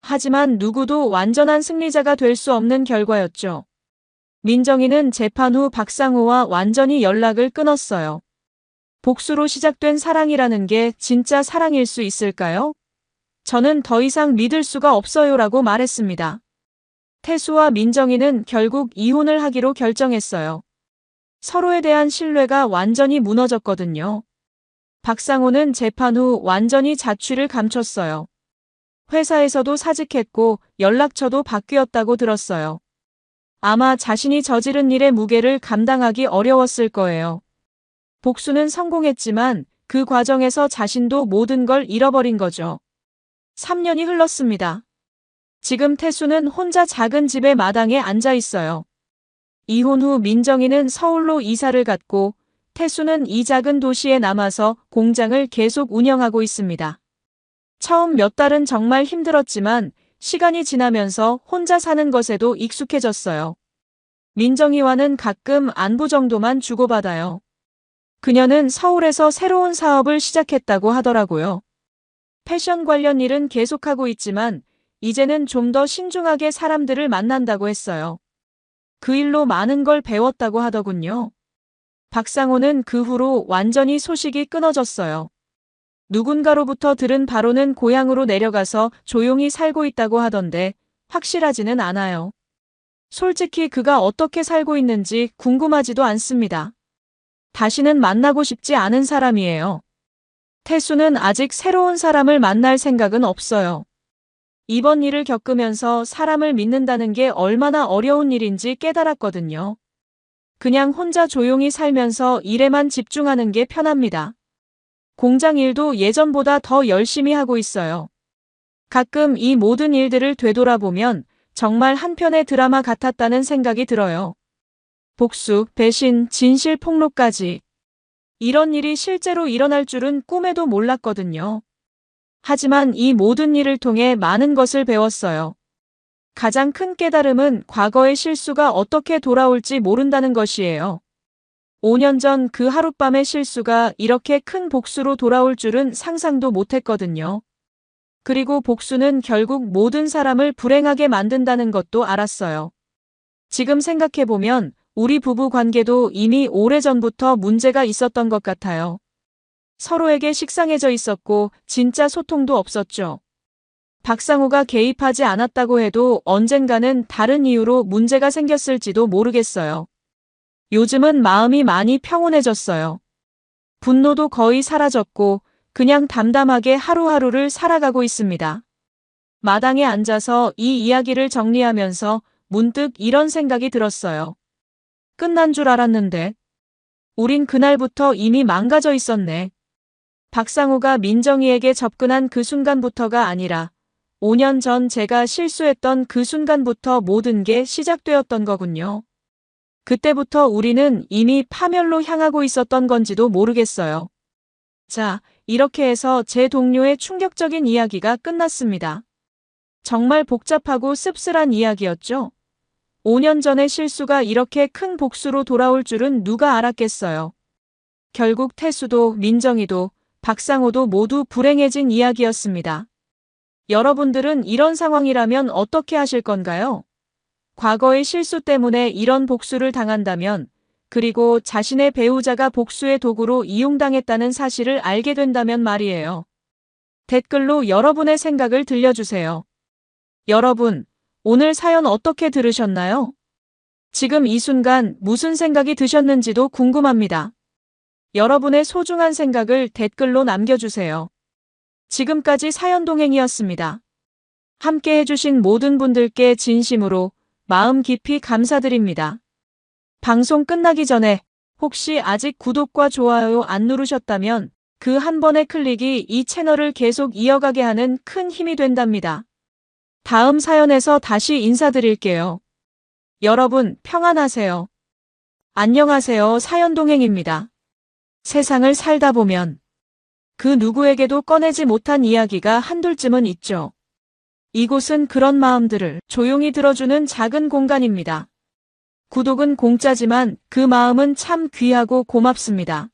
하지만 누구도 완전한 승리자가 될 수 없는 결과였죠. 민정이는 재판 후 박상호와 완전히 연락을 끊었어요. 복수로 시작된 사랑이라는 게 진짜 사랑일 수 있을까요? 저는 더 이상 믿을 수가 없어요라고 말했습니다. 태수와 민정이는 결국 이혼을 하기로 결정했어요. 서로에 대한 신뢰가 완전히 무너졌거든요. 박상호는 재판 후 완전히 자취를 감췄어요. 회사에서도 사직했고 연락처도 바뀌었다고 들었어요. 아마 자신이 저지른 일의 무게를 감당하기 어려웠을 거예요. 복수는 성공했지만 그 과정에서 자신도 모든 걸 잃어버린 거죠. 3년이 흘렀습니다. 지금 태수는 혼자 작은 집의 마당에 앉아 있어요. 이혼 후 민정이는 서울로 이사를 갔고 태수는 이 작은 도시에 남아서 공장을 계속 운영하고 있습니다. 처음 몇 달은 정말 힘들었지만 시간이 지나면서 혼자 사는 것에도 익숙해졌어요. 민정이와는 가끔 안부 정도만 주고받아요. 그녀는 서울에서 새로운 사업을 시작했다고 하더라고요. 패션 관련 일은 계속하고 있지만 이제는 좀 더 신중하게 사람들을 만난다고 했어요. 그 일로 많은 걸 배웠다고 하더군요. 박상호는 그 후로 완전히 소식이 끊어졌어요. 누군가로부터 들은 바로는 고향으로 내려가서 조용히 살고 있다고 하던데 확실하지는 않아요. 솔직히 그가 어떻게 살고 있는지 궁금하지도 않습니다. 다시는 만나고 싶지 않은 사람이에요. 태수는 아직 새로운 사람을 만날 생각은 없어요. 이번 일을 겪으면서 사람을 믿는다는 게 얼마나 어려운 일인지 깨달았거든요. 그냥 혼자 조용히 살면서 일에만 집중하는 게 편합니다. 공장 일도 예전보다 더 열심히 하고 있어요. 가끔 이 모든 일들을 되돌아보면 정말 한 편의 드라마 같았다는 생각이 들어요. 복수, 배신, 진실 폭로까지. 이런 일이 실제로 일어날 줄은 꿈에도 몰랐거든요. 하지만 이 모든 일을 통해 많은 것을 배웠어요. 가장 큰 깨달음은 과거의 실수가 어떻게 돌아올지 모른다는 것이에요. 5년 전 그 하룻밤의 실수가 이렇게 큰 복수로 돌아올 줄은 상상도 못했거든요. 그리고 복수는 결국 모든 사람을 불행하게 만든다는 것도 알았어요. 지금 생각해보면 우리 부부 관계도 이미 오래전부터 문제가 있었던 것 같아요. 서로에게 식상해져 있었고 진짜 소통도 없었죠. 박상호가 개입하지 않았다고 해도 언젠가는 다른 이유로 문제가 생겼을지도 모르겠어요. 요즘은 마음이 많이 평온해졌어요. 분노도 거의 사라졌고 그냥 담담하게 하루하루를 살아가고 있습니다. 마당에 앉아서 이 이야기를 정리하면서 문득 이런 생각이 들었어요. 끝난 줄 알았는데 우린 그날부터 이미 망가져 있었네. 박상호가 민정이에게 접근한 그 순간부터가 아니라 5년 전 제가 실수했던 그 순간부터 모든 게 시작되었던 거군요. 그때부터 우리는 이미 파멸로 향하고 있었던 건지도 모르겠어요. 자, 이렇게 해서 제 동료의 충격적인 이야기가 끝났습니다. 정말 복잡하고 씁쓸한 이야기였죠? 5년 전의 실수가 이렇게 큰 복수로 돌아올 줄은 누가 알았겠어요. 결국 태수도 민정이도 박상호도 모두 불행해진 이야기였습니다. 여러분들은 이런 상황이라면 어떻게 하실 건가요? 과거의 실수 때문에 이런 복수를 당한다면, 그리고 자신의 배우자가 복수의 도구로 이용당했다는 사실을 알게 된다면 말이에요. 댓글로 여러분의 생각을 들려주세요. 여러분, 오늘 사연 어떻게 들으셨나요? 지금 이 순간 무슨 생각이 드셨는지도 궁금합니다. 여러분의 소중한 생각을 댓글로 남겨주세요. 지금까지 사연동행이었습니다. 함께 해주신 모든 분들께 진심으로 마음 깊이 감사드립니다. 방송 끝나기 전에 혹시 아직 구독과 좋아요 안 누르셨다면 그 한 번의 클릭이 이 채널을 계속 이어가게 하는 큰 힘이 된답니다. 다음 사연에서 다시 인사드릴게요. 여러분 평안하세요. 안녕하세요. 사연동행입니다. 세상을 살다 보면 그 누구에게도 꺼내지 못한 이야기가 한둘쯤은 있죠. 이곳은 그런 마음들을 조용히 들어주는 작은 공간입니다. 구독은 공짜지만 그 마음은 참 귀하고 고맙습니다.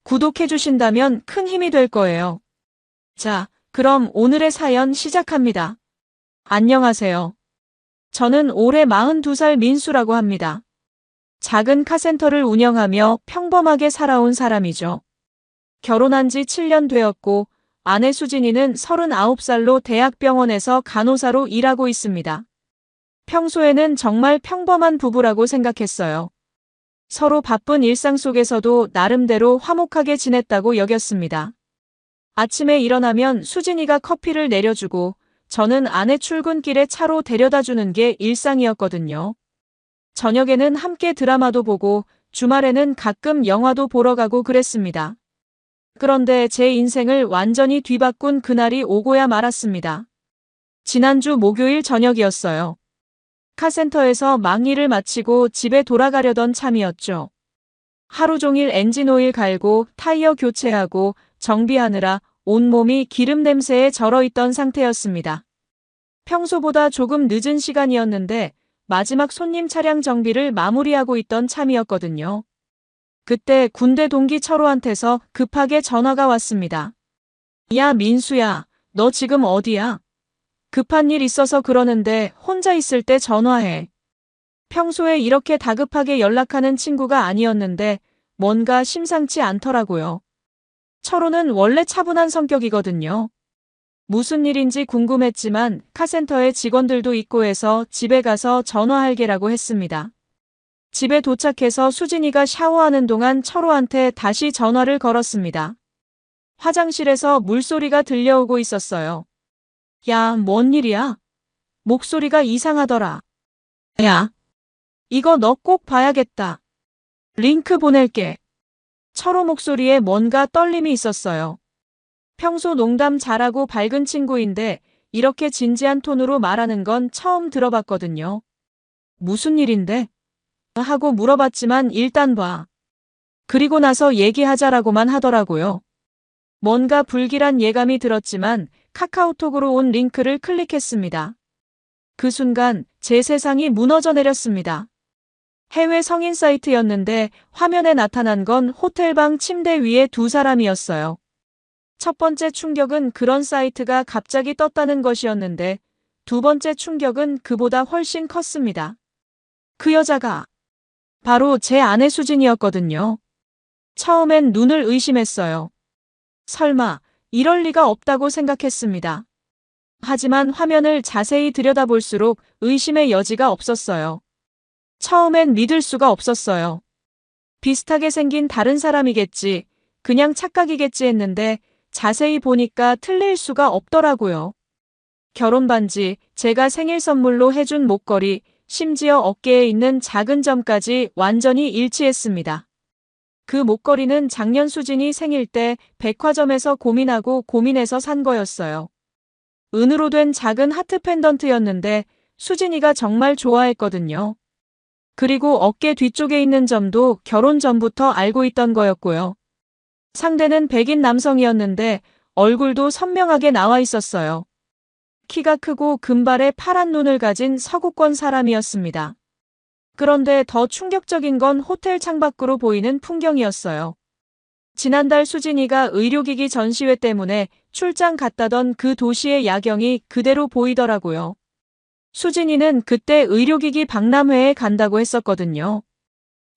구독해주신다면 큰 힘이 될 거예요. 자, 그럼 오늘의 사연 시작합니다. 안녕하세요. 저는 올해 42살 민수라고 합니다. 작은 카센터를 운영하며 평범하게 살아온 사람이죠. 결혼한 지 7년 되었고 아내 수진이는 39살로 대학병원에서 간호사로 일하고 있습니다. 평소에는 정말 평범한 부부라고 생각했어요. 서로 바쁜 일상 속에서도 나름대로 화목하게 지냈다고 여겼습니다. 아침에 일어나면 수진이가 커피를 내려주고 저는 아내 출근길에 차로 데려다주는 게 일상이었거든요. 저녁에는 함께 드라마도 보고 주말에는 가끔 영화도 보러 가고 그랬습니다. 그런데 제 인생을 완전히 뒤바꾼 그날이 오고야 말았습니다. 지난주 목요일 저녁이었어요. 카센터에서 망일을 마치고 집에 돌아가려던 참이었죠. 하루 종일 엔진오일 갈고 타이어 교체하고 정비하느라 온몸이 기름 냄새에 절어있던 상태였습니다. 평소보다 조금 늦은 시간이었는데 마지막 손님 차량 정비를 마무리하고 있던 참이었거든요. 그때 군대 동기 철호한테서 급하게 전화가 왔습니다. 야, 민수야, 너 지금 어디야? 급한 일 있어서 그러는데 혼자 있을 때 전화해. 평소에 이렇게 다급하게 연락하는 친구가 아니었는데 뭔가 심상치 않더라고요. 철호는 원래 차분한 성격이거든요. 무슨 일인지 궁금했지만 카센터에 직원들도 있고 해서 집에 가서 전화할게라고 했습니다. 집에 도착해서 수진이가 샤워하는 동안 철호한테 다시 전화를 걸었습니다. 화장실에서 물소리가 들려오고 있었어요. 야, 뭔 일이야? 목소리가 이상하더라. 야, 이거 너 꼭 봐야겠다. 링크 보낼게. 철호 목소리에 뭔가 떨림이 있었어요. 평소 농담 잘하고 밝은 친구인데 이렇게 진지한 톤으로 말하는 건 처음 들어봤거든요. 무슨 일인데? 하고 물어봤지만 일단 봐. 그리고 나서 얘기하자라고만 하더라고요. 뭔가 불길한 예감이 들었지만 카카오톡으로 온 링크를 클릭했습니다. 그 순간 제 세상이 무너져 내렸습니다. 해외 성인 사이트였는데 화면에 나타난 건 호텔방 침대 위에 두 사람이었어요. 첫 번째 충격은 그런 사이트가 갑자기 떴다는 것이었는데 두 번째 충격은 그보다 훨씬 컸습니다. 그 여자가 바로 제 아내 수진이었거든요. 처음엔 눈을 의심했어요. 설마 이럴 리가 없다고 생각했습니다. 하지만 화면을 자세히 들여다볼수록 의심의 여지가 없었어요. 처음엔 믿을 수가 없었어요. 비슷하게 생긴 다른 사람이겠지, 그냥 착각이겠지 했는데 자세히 보니까 틀릴 수가 없더라고요. 결혼 반지, 제가 생일 선물로 해준 목걸이, 심지어 어깨에 있는 작은 점까지 완전히 일치했습니다. 그 목걸이는 작년 수진이 생일 때 백화점에서 고민하고 고민해서 산 거였어요. 은으로 된 작은 하트 펜던트였는데 수진이가 정말 좋아했거든요. 그리고 어깨 뒤쪽에 있는 점도 결혼 전부터 알고 있던 거였고요. 상대는 백인 남성이었는데 얼굴도 선명하게 나와 있었어요. 키가 크고 금발에 파란 눈을 가진 서구권 사람이었습니다. 그런데 더 충격적인 건 호텔 창밖으로 보이는 풍경이었어요. 지난달 수진이가 의료기기 전시회 때문에 출장 갔다던 그 도시의 야경이 그대로 보이더라고요. 수진이는 그때 의료기기 박람회에 간다고 했었거든요.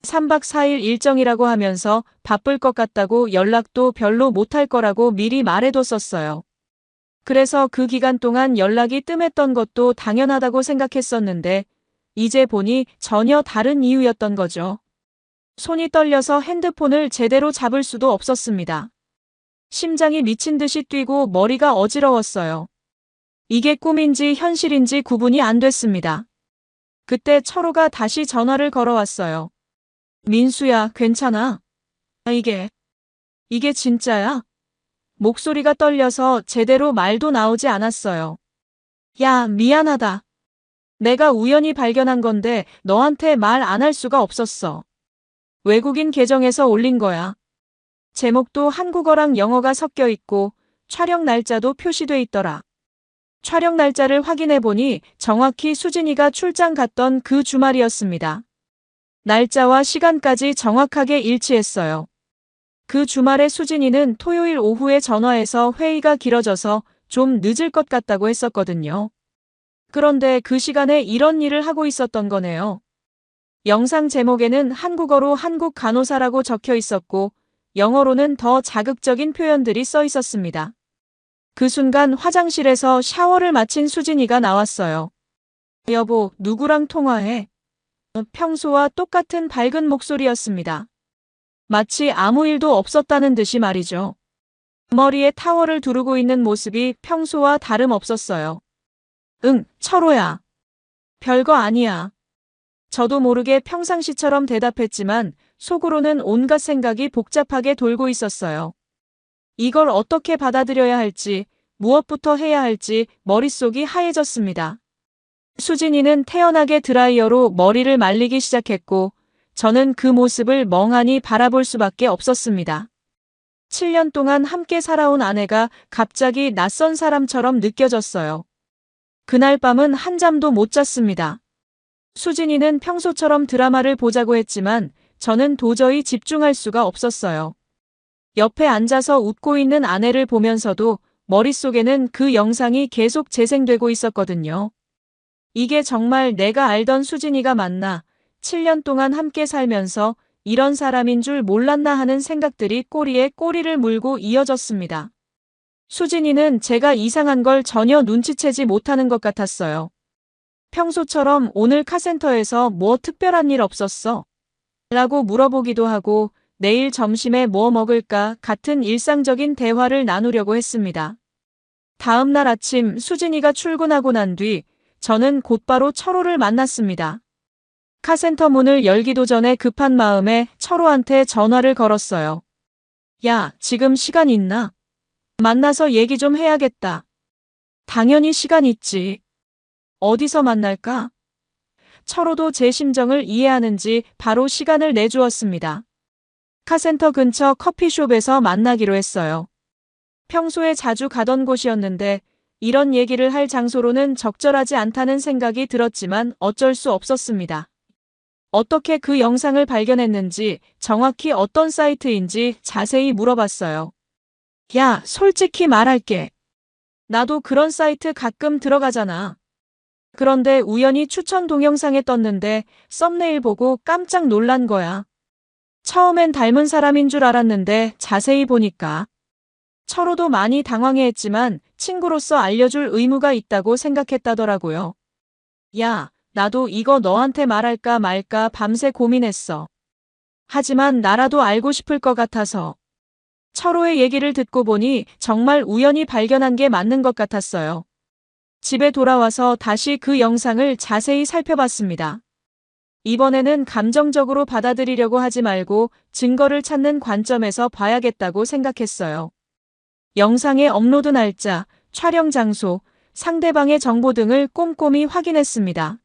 3박 4일 일정이라고 하면서 바쁠 것 같다고 연락도 별로 못할 거라고 미리 말해뒀었어요. 그래서 그 기간 동안 연락이 뜸했던 것도 당연하다고 생각했었는데 이제 보니 전혀 다른 이유였던 거죠. 손이 떨려서 핸드폰을 제대로 잡을 수도 없었습니다. 심장이 미친 듯이 뛰고 머리가 어지러웠어요. 이게 꿈인지 현실인지 구분이 안 됐습니다. 그때 철호가 다시 전화를 걸어왔어요. 민수야, 괜찮아? 이게 진짜야? 목소리가 떨려서 제대로 말도 나오지 않았어요. 야, 미안하다. 내가 우연히 발견한 건데 너한테 말 안 할 수가 없었어. 외국인 계정에서 올린 거야. 제목도 한국어랑 영어가 섞여 있고 촬영 날짜도 표시돼 있더라. 촬영 날짜를 확인해 보니 정확히 수진이가 출장 갔던 그 주말이었습니다. 날짜와 시간까지 정확하게 일치했어요. 그 주말에 수진이는 토요일 오후에 전화해서 회의가 길어져서 좀 늦을 것 같다고 했었거든요. 그런데 그 시간에 이런 일을 하고 있었던 거네요. 영상 제목에는 한국어로 한국 간호사라고 적혀 있었고 영어로는 더 자극적인 표현들이 써 있었습니다. 그 순간 화장실에서 샤워를 마친 수진이가 나왔어요. 여보, 누구랑 통화해? 평소와 똑같은 밝은 목소리였습니다. 마치 아무 일도 없었다는 듯이 말이죠. 머리에 타월을 두르고 있는 모습이 평소와 다름없었어요. 응, 철호야. 별거 아니야. 저도 모르게 평상시처럼 대답했지만 속으로는 온갖 생각이 복잡하게 돌고 있었어요. 이걸 어떻게 받아들여야 할지, 무엇부터 해야 할지 머릿속이 하얘졌습니다. 수진이는 태연하게 드라이어로 머리를 말리기 시작했고 저는 그 모습을 멍하니 바라볼 수밖에 없었습니다. 7년 동안 함께 살아온 아내가 갑자기 낯선 사람처럼 느껴졌어요. 그날 밤은 한잠도 못 잤습니다. 수진이는 평소처럼 드라마를 보자고 했지만 저는 도저히 집중할 수가 없었어요. 옆에 앉아서 웃고 있는 아내를 보면서도 머릿속에는 그 영상이 계속 재생되고 있었거든요. 이게 정말 내가 알던 수진이가 맞나? 7년 동안 함께 살면서 이런 사람인 줄 몰랐나 하는 생각들이 꼬리에 꼬리를 물고 이어졌습니다. 수진이는 제가 이상한 걸 전혀 눈치채지 못하는 것 같았어요. 평소처럼 오늘 카센터에서 뭐 특별한 일 없었어? 라고 물어보기도 하고 내일 점심에 뭐 먹을까 같은 일상적인 대화를 나누려고 했습니다. 다음 날 아침 수진이가 출근하고 난 뒤 저는 곧바로 철호를 만났습니다. 카센터 문을 열기도 전에 급한 마음에 철호한테 전화를 걸었어요. 야, 지금 시간 있나? 만나서 얘기 좀 해야겠다. 당연히 시간 있지. 어디서 만날까? 철호도 제 심정을 이해하는지 바로 시간을 내주었습니다. 카센터 근처 커피숍에서 만나기로 했어요. 평소에 자주 가던 곳이었는데 이런 얘기를 할 장소로는 적절하지 않다는 생각이 들었지만 어쩔 수 없었습니다. 어떻게 그 영상을 발견했는지 정확히 어떤 사이트인지 자세히 물어봤어요. 야, 솔직히 말할게. 나도 그런 사이트 가끔 들어가잖아. 그런데 우연히 추천 동영상에 떴는데 썸네일 보고 깜짝 놀란 거야. 처음엔 닮은 사람인 줄 알았는데 자세히 보니까. 철호도 많이 당황해했지만 친구로서 알려줄 의무가 있다고 생각했다더라고요. 야, 나도 이거 너한테 말할까 말까 밤새 고민했어. 하지만 나라도 알고 싶을 것 같아서. 철호의 얘기를 듣고 보니 정말 우연히 발견한 게 맞는 것 같았어요. 집에 돌아와서 다시 그 영상을 자세히 살펴봤습니다. 이번에는 감정적으로 받아들이려고 하지 말고 증거를 찾는 관점에서 봐야겠다고 생각했어요. 영상의 업로드 날짜, 촬영 장소, 상대방의 정보 등을 꼼꼼히 확인했습니다.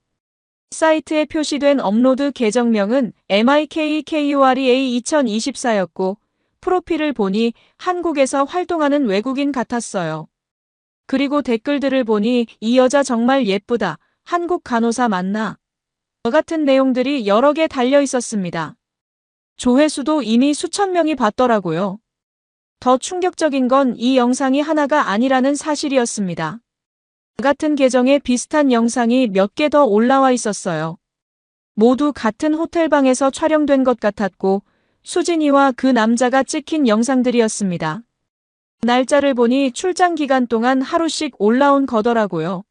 사이트에 표시된 업로드 계정명은 MIKKUREA 2024였고 프로필을 보니 한국에서 활동하는 외국인 같았어요. 그리고 댓글들을 보니 이 여자 정말 예쁘다. 한국 간호사 맞나? 같은 내용들이 여러 개 달려 있었습니다. 조회수도 이미 수천 명이 봤더라고요. 더 충격적인 건 이 영상이 하나가 아니라는 사실이었습니다. 같은 계정에 비슷한 영상이 몇 개 더 올라와 있었어요. 모두 같은 호텔방에서 촬영된 것 같았고 수진이와 그 남자가 찍힌 영상들이었습니다. 날짜를 보니 출장 기간 동안 하루씩 올라온 거더라고요.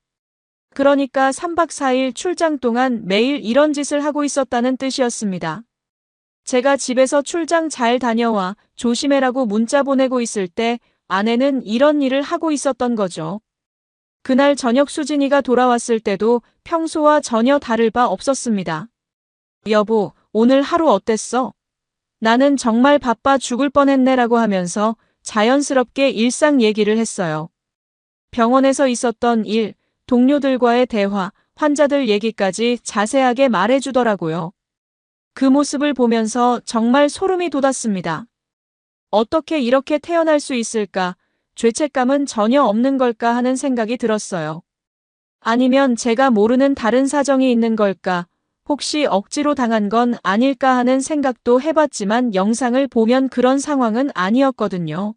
그러니까 3박 4일 출장 동안 매일 이런 짓을 하고 있었다는 뜻이었습니다. 제가 집에서 출장 잘 다녀와 조심해라고 문자 보내고 있을 때 아내는 이런 일을 하고 있었던 거죠. 그날 저녁 수진이가 돌아왔을 때도 평소와 전혀 다를 바 없었습니다. 여보, 오늘 하루 어땠어? 나는 정말 바빠 죽을 뻔했네라고 하면서 자연스럽게 일상 얘기를 했어요. 병원에서 있었던 일, 동료들과의 대화, 환자들 얘기까지 자세하게 말해주더라고요. 그 모습을 보면서 정말 소름이 돋았습니다. 어떻게 이렇게 태어날 수 있을까? 죄책감은 전혀 없는 걸까 하는 생각이 들었어요. 아니면 제가 모르는 다른 사정이 있는 걸까? 혹시 억지로 당한 건 아닐까 하는 생각도 해봤지만 영상을 보면 그런 상황은 아니었거든요.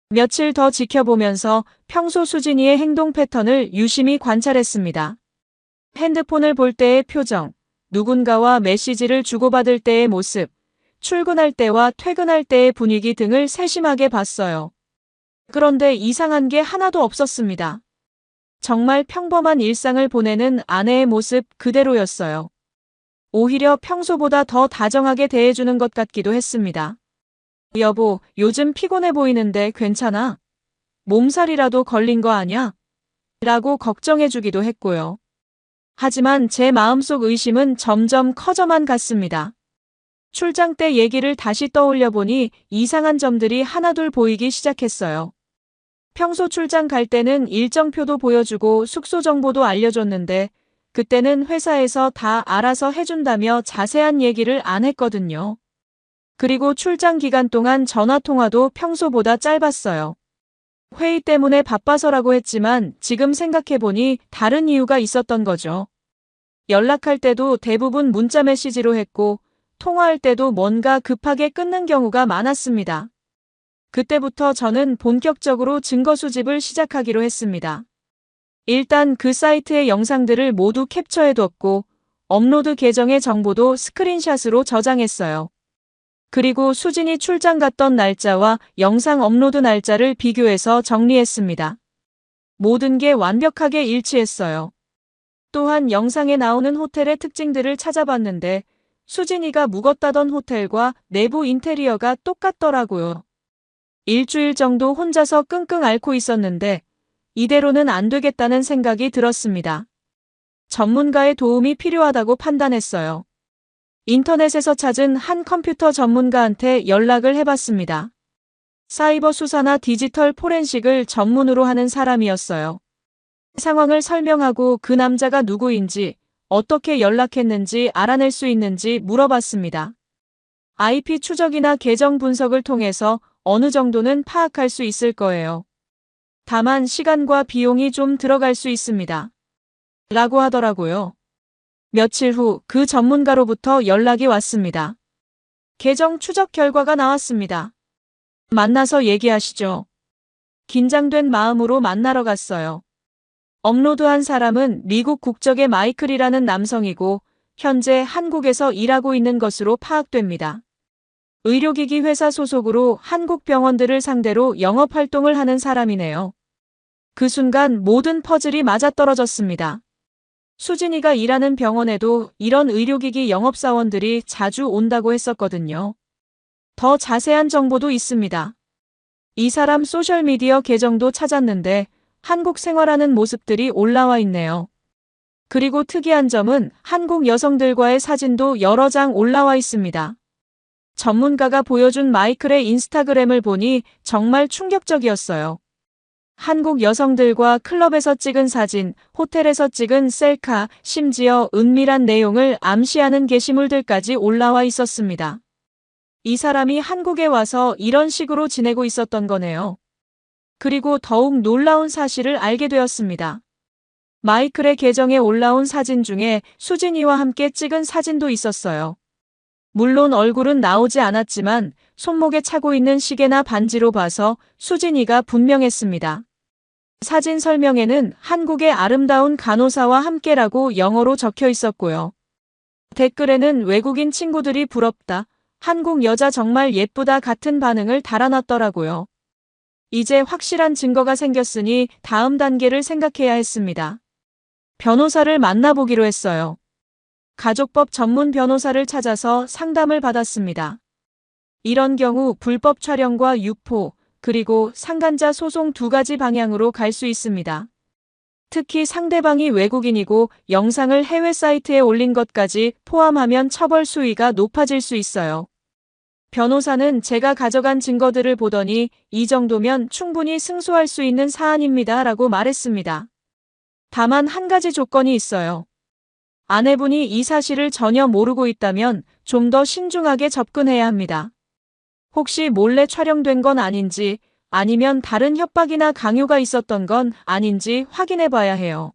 며칠 더 지켜보면서 평소 수진이의 행동 패턴을 유심히 관찰했습니다. 핸드폰을 볼 때의 표정, 누군가와 메시지를 주고받을 때의 모습, 출근할 때와 퇴근할 때의 분위기 등을 세심하게 봤어요. 그런데 이상한 게 하나도 없었습니다. 정말 평범한 일상을 보내는 아내의 모습 그대로였어요. 오히려 평소보다 더 다정하게 대해주는 것 같기도 했습니다. 여보, 요즘 피곤해 보이는데 괜찮아? 몸살이라도 걸린 거 아냐? 라고 걱정해주기도 했고요. 하지만 제 마음속 의심은 점점 커져만 갔습니다. 출장 때 얘기를 다시 떠올려 보니 이상한 점들이 하나둘 보이기 시작했어요. 평소 출장 갈 때는 일정표도 보여주고 숙소 정보도 알려줬는데 그때는 회사에서 다 알아서 해준다며 자세한 얘기를 안 했거든요. 그리고 출장 기간 동안 전화통화도 평소보다 짧았어요. 회의 때문에 바빠서라고 했지만 지금 생각해보니 다른 이유가 있었던 거죠. 연락할 때도 대부분 문자 메시지로 했고 통화할 때도 뭔가 급하게 끊는 경우가 많았습니다. 그때부터 저는 본격적으로 증거 수집을 시작하기로 했습니다. 일단 그 사이트의 영상들을 모두 캡처해뒀고 업로드 계정의 정보도 스크린샷으로 저장했어요. 그리고 수진이 출장 갔던 날짜와 영상 업로드 날짜를 비교해서 정리했습니다. 모든 게 완벽하게 일치했어요. 또한 영상에 나오는 호텔의 특징들을 찾아봤는데 수진이가 묵었다던 호텔과 내부 인테리어가 똑같더라고요. 일주일 정도 혼자서 끙끙 앓고 있었는데 이대로는 안 되겠다는 생각이 들었습니다. 전문가의 도움이 필요하다고 판단했어요. 인터넷에서 찾은 한 컴퓨터 전문가한테 연락을 해봤습니다. 사이버 수사나 디지털 포렌식을 전문으로 하는 사람이었어요. 상황을 설명하고 그 남자가 누구인지, 어떻게 연락했는지 알아낼 수 있는지 물어봤습니다. IP 추적이나 계정 분석을 통해서 어느 정도는 파악할 수 있을 거예요. 다만 시간과 비용이 좀 들어갈 수 있습니다. 라고 하더라고요. 며칠 후 그 전문가로부터 연락이 왔습니다. 계정 추적 결과가 나왔습니다. 만나서 얘기하시죠. 긴장된 마음으로 만나러 갔어요. 업로드한 사람은 미국 국적의 마이클이라는 남성이고 현재 한국에서 일하고 있는 것으로 파악됩니다. 의료기기 회사 소속으로 한국 병원들을 상대로 영업활동을 하는 사람이네요. 그 순간 모든 퍼즐이 맞아떨어졌습니다. 수진이가 일하는 병원에도 이런 의료기기 영업사원들이 자주 온다고 했었거든요. 더 자세한 정보도 있습니다. 이 사람 소셜미디어 계정도 찾았는데 한국 생활하는 모습들이 올라와 있네요. 그리고 특이한 점은 한국 여성들과의 사진도 여러 장 올라와 있습니다. 전문가가 보여준 마이클의 인스타그램을 보니 정말 충격적이었어요. 한국 여성들과 클럽에서 찍은 사진, 호텔에서 찍은 셀카, 심지어 은밀한 내용을 암시하는 게시물들까지 올라와 있었습니다. 이 사람이 한국에 와서 이런 식으로 지내고 있었던 거네요. 그리고 더욱 놀라운 사실을 알게 되었습니다. 마이클의 계정에 올라온 사진 중에 수진이와 함께 찍은 사진도 있었어요. 물론 얼굴은 나오지 않았지만 손목에 차고 있는 시계나 반지로 봐서 수진이가 분명했습니다. 사진 설명에는 한국의 아름다운 간호사와 함께라고 영어로 적혀 있었고요. 댓글에는 외국인 친구들이 부럽다, 한국 여자 정말 예쁘다 같은 반응을 달아놨더라고요. 이제 확실한 증거가 생겼으니 다음 단계를 생각해야 했습니다. 변호사를 만나보기로 했어요. 가족법 전문 변호사를 찾아서 상담을 받았습니다. 이런 경우 불법 촬영과 유포, 그리고 상간자 소송 두 가지 방향으로 갈 수 있습니다. 특히 상대방이 외국인이고 영상을 해외 사이트에 올린 것까지 포함하면 처벌 수위가 높아질 수 있어요. 변호사는 제가 가져간 증거들을 보더니 이 정도면 충분히 승소할 수 있는 사안입니다 라고 말했습니다. 다만 한 가지 조건이 있어요. 아내분이 이 사실을 전혀 모르고 있다면 좀 더 신중하게 접근해야 합니다. 혹시 몰래 촬영된 건 아닌지 아니면 다른 협박이나 강요가 있었던 건 아닌지 확인해 봐야 해요.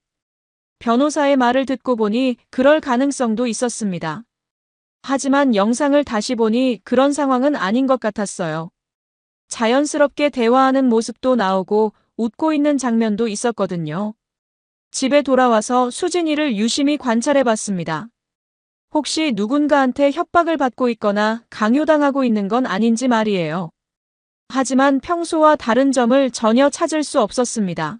변호사의 말을 듣고 보니 그럴 가능성도 있었습니다. 하지만 영상을 다시 보니 그런 상황은 아닌 것 같았어요. 자연스럽게 대화하는 모습도 나오고 웃고 있는 장면도 있었거든요. 집에 돌아와서 수진이를 유심히 관찰해 봤습니다. 혹시 누군가한테 협박을 받고 있거나 강요당하고 있는 건 아닌지 말이에요. 하지만 평소와 다른 점을 전혀 찾을 수 없었습니다.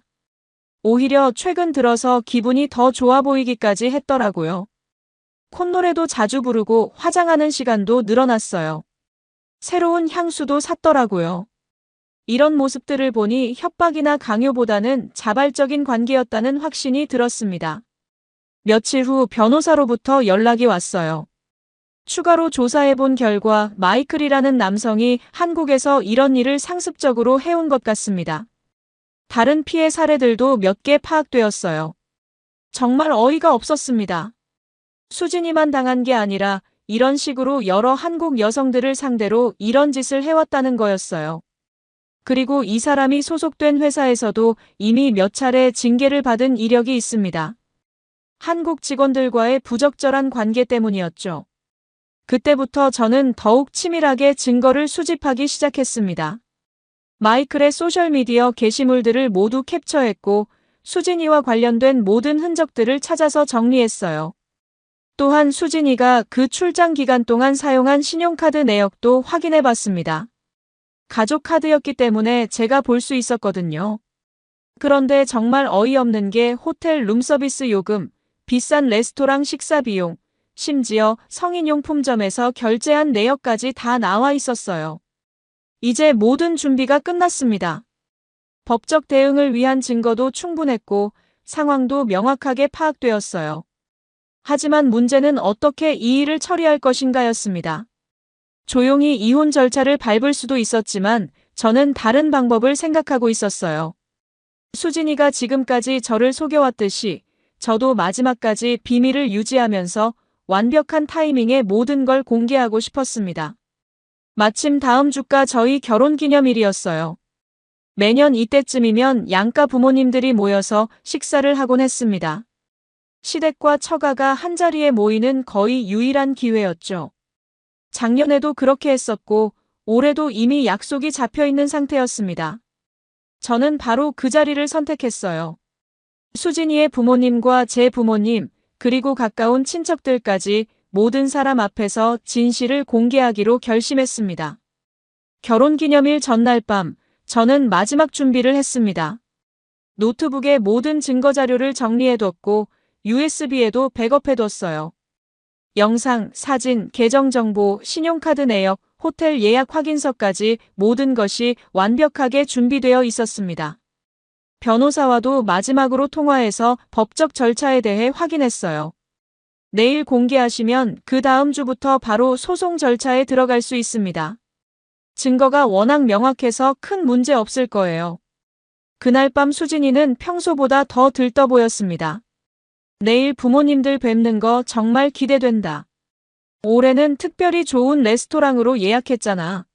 오히려 최근 들어서 기분이 더 좋아 보이기까지 했더라고요. 콧노래도 자주 부르고 화장하는 시간도 늘어났어요. 새로운 향수도 샀더라고요. 이런 모습들을 보니 협박이나 강요보다는 자발적인 관계였다는 확신이 들었습니다. 며칠 후 변호사로부터 연락이 왔어요. 추가로 조사해본 결과 마이클이라는 남성이 한국에서 이런 일을 상습적으로 해온 것 같습니다. 다른 피해 사례들도 몇 개 파악되었어요. 정말 어이가 없었습니다. 수진이만 당한 게 아니라 이런 식으로 여러 한국 여성들을 상대로 이런 짓을 해왔다는 거였어요. 그리고 이 사람이 소속된 회사에서도 이미 몇 차례 징계를 받은 이력이 있습니다. 한국 직원들과의 부적절한 관계 때문이었죠. 그때부터 저는 더욱 치밀하게 증거를 수집하기 시작했습니다. 마이클의 소셜미디어 게시물들을 모두 캡처했고 수진이와 관련된 모든 흔적들을 찾아서 정리했어요. 또한 수진이가 그 출장 기간 동안 사용한 신용카드 내역도 확인해 봤습니다. 가족 카드였기 때문에 제가 볼 수 있었거든요. 그런데 정말 어이없는 게 호텔 룸서비스 요금, 비싼 레스토랑 식사 비용, 심지어 성인용품점에서 결제한 내역까지 다 나와 있었어요. 이제 모든 준비가 끝났습니다. 법적 대응을 위한 증거도 충분했고 상황도 명확하게 파악되었어요. 하지만 문제는 어떻게 이 일을 처리할 것인가였습니다. 조용히 이혼 절차를 밟을 수도 있었지만 저는 다른 방법을 생각하고 있었어요. 수진이가 지금까지 저를 속여왔듯이 저도 마지막까지 비밀을 유지하면서 완벽한 타이밍에 모든 걸 공개하고 싶었습니다. 마침 다음 주가 저희 결혼기념일이었어요. 매년 이때쯤이면 양가 부모님들이 모여서 식사를 하곤 했습니다. 시댁과 처가가 한자리에 모이는 거의 유일한 기회였죠. 작년에도 그렇게 했었고 올해도 이미 약속이 잡혀 있는 상태였습니다. 저는 바로 그 자리를 선택했어요. 수진이의 부모님과 제 부모님, 그리고 가까운 친척들까지 모든 사람 앞에서 진실을 공개하기로 결심했습니다. 결혼기념일 전날 밤, 저는 마지막 준비를 했습니다. 노트북에 모든 증거자료를 정리해뒀고 USB에도 백업해뒀어요. 영상, 사진, 계정정보, 신용카드 내역, 호텔 예약 확인서까지 모든 것이 완벽하게 준비되어 있었습니다. 변호사와도 마지막으로 통화해서 법적 절차에 대해 확인했어요. 내일 공개하시면 그 다음 주부터 바로 소송 절차에 들어갈 수 있습니다. 증거가 워낙 명확해서 큰 문제 없을 거예요. 그날 밤 수진이는 평소보다 더 들떠 보였습니다. 내일 부모님들 뵙는 거 정말 기대된다. 올해는 특별히 좋은 레스토랑으로 예약했잖아.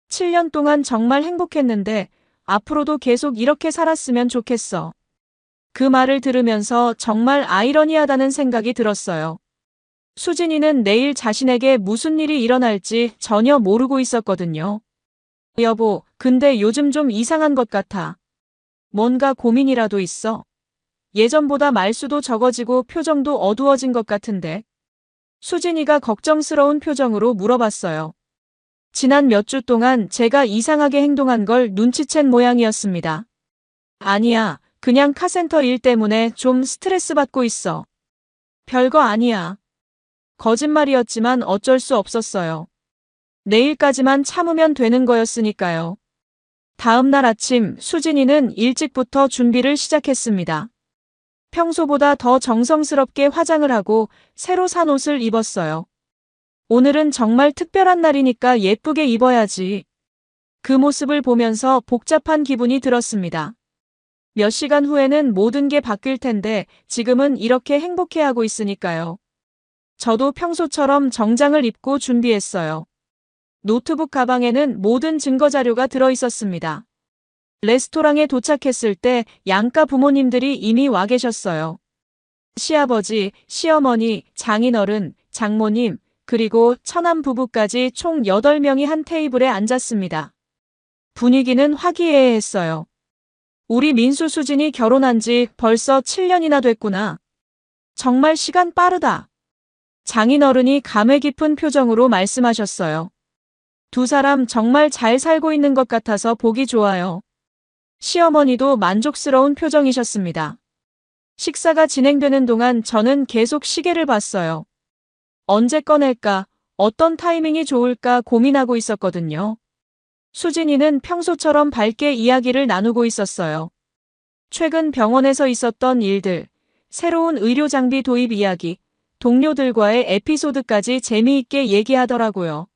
7년 동안 정말 행복했는데 앞으로도 계속 이렇게 살았으면 좋겠어. 그 말을 들으면서 정말 아이러니하다는 생각이 들었어요. 수진이는 내일 자신에게 무슨 일이 일어날지 전혀 모르고 있었거든요. 여보, 근데 요즘 좀 이상한 것 같아. 뭔가 고민이라도 있어? 예전보다 말수도 적어지고 표정도 어두워진 것 같은데. 수진이가 걱정스러운 표정으로 물어봤어요. 지난 몇 주 동안 제가 이상하게 행동한 걸 눈치챈 모양이었습니다. 아니야, 그냥 카센터 일 때문에 좀 스트레스 받고 있어. 별거 아니야. 거짓말이었지만 어쩔 수 없었어요. 내일까지만 참으면 되는 거였으니까요. 다음 날 아침 수진이는 일찍부터 준비를 시작했습니다. 평소보다 더 정성스럽게 화장을 하고 새로 산 옷을 입었어요. 오늘은 정말 특별한 날이니까 예쁘게 입어야지. 그 모습을 보면서 복잡한 기분이 들었습니다. 몇 시간 후에는 모든 게 바뀔 텐데 지금은 이렇게 행복해하고 있으니까요. 저도 평소처럼 정장을 입고 준비했어요. 노트북 가방에는 모든 증거 자료가 들어 있었습니다. 레스토랑에 도착했을 때 양가 부모님들이 이미 와 계셨어요. 시아버지, 시어머니, 장인어른, 장모님, 그리고 처남 부부까지 총 8명이 한 테이블에 앉았습니다. 분위기는 화기애애했어요. 우리 민수 수진이 결혼한 지 벌써 7년이나 됐구나. 정말 시간 빠르다. 장인어른이 감회 깊은 표정으로 말씀하셨어요. 두 사람 정말 잘 살고 있는 것 같아서 보기 좋아요. 시어머니도 만족스러운 표정이셨습니다. 식사가 진행되는 동안 저는 계속 시계를 봤어요. 언제 꺼낼까, 어떤 타이밍이 좋을까 고민하고 있었거든요. 수진이는 평소처럼 밝게 이야기를 나누고 있었어요. 최근 병원에서 있었던 일들, 새로운 의료 장비 도입 이야기, 동료들과의 에피소드까지 재미있게 얘기하더라고요.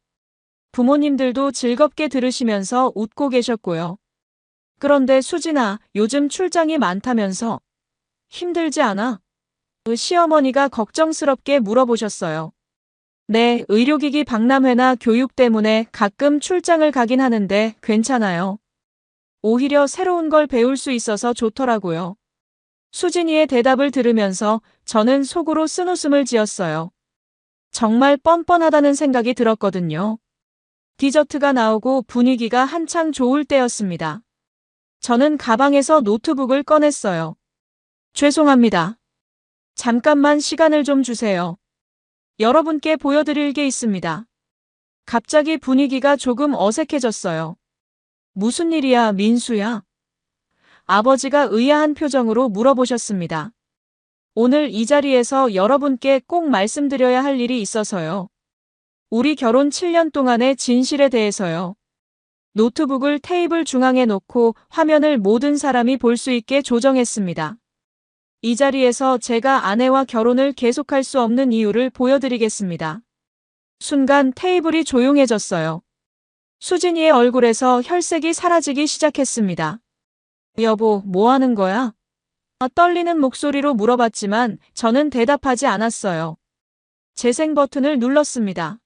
부모님들도 즐겁게 들으시면서 웃고 계셨고요. 그런데 수진아, 요즘 출장이 많다면서 힘들지 않아? 시어머니가 걱정스럽게 물어보셨어요. 네, 의료기기 박람회나 교육 때문에 가끔 출장을 가긴 하는데 괜찮아요. 오히려 새로운 걸 배울 수 있어서 좋더라고요. 수진이의 대답을 들으면서 저는 속으로 쓴웃음을 지었어요. 정말 뻔뻔하다는 생각이 들었거든요. 디저트가 나오고 분위기가 한창 좋을 때였습니다. 저는 가방에서 노트북을 꺼냈어요. 죄송합니다. 잠깐만 시간을 좀 주세요. 여러분께 보여드릴 게 있습니다. 갑자기 분위기가 조금 어색해졌어요. 무슨 일이야, 민수야? 아버지가 의아한 표정으로 물어보셨습니다. 오늘 이 자리에서 여러분께 꼭 말씀드려야 할 일이 있어서요. 우리 결혼 7년 동안의 진실에 대해서요. 노트북을 테이블 중앙에 놓고 화면을 모든 사람이 볼 수 있게 조정했습니다. 이 자리에서 제가 아내와 결혼을 계속할 수 없는 이유를 보여드리겠습니다. 순간 테이블이 조용해졌어요. 수진이의 얼굴에서 혈색이 사라지기 시작했습니다. 여보, 뭐 하는 거야? 떨리는 목소리로 물어봤지만 저는 대답하지 않았어요. 재생 버튼을 눌렀습니다.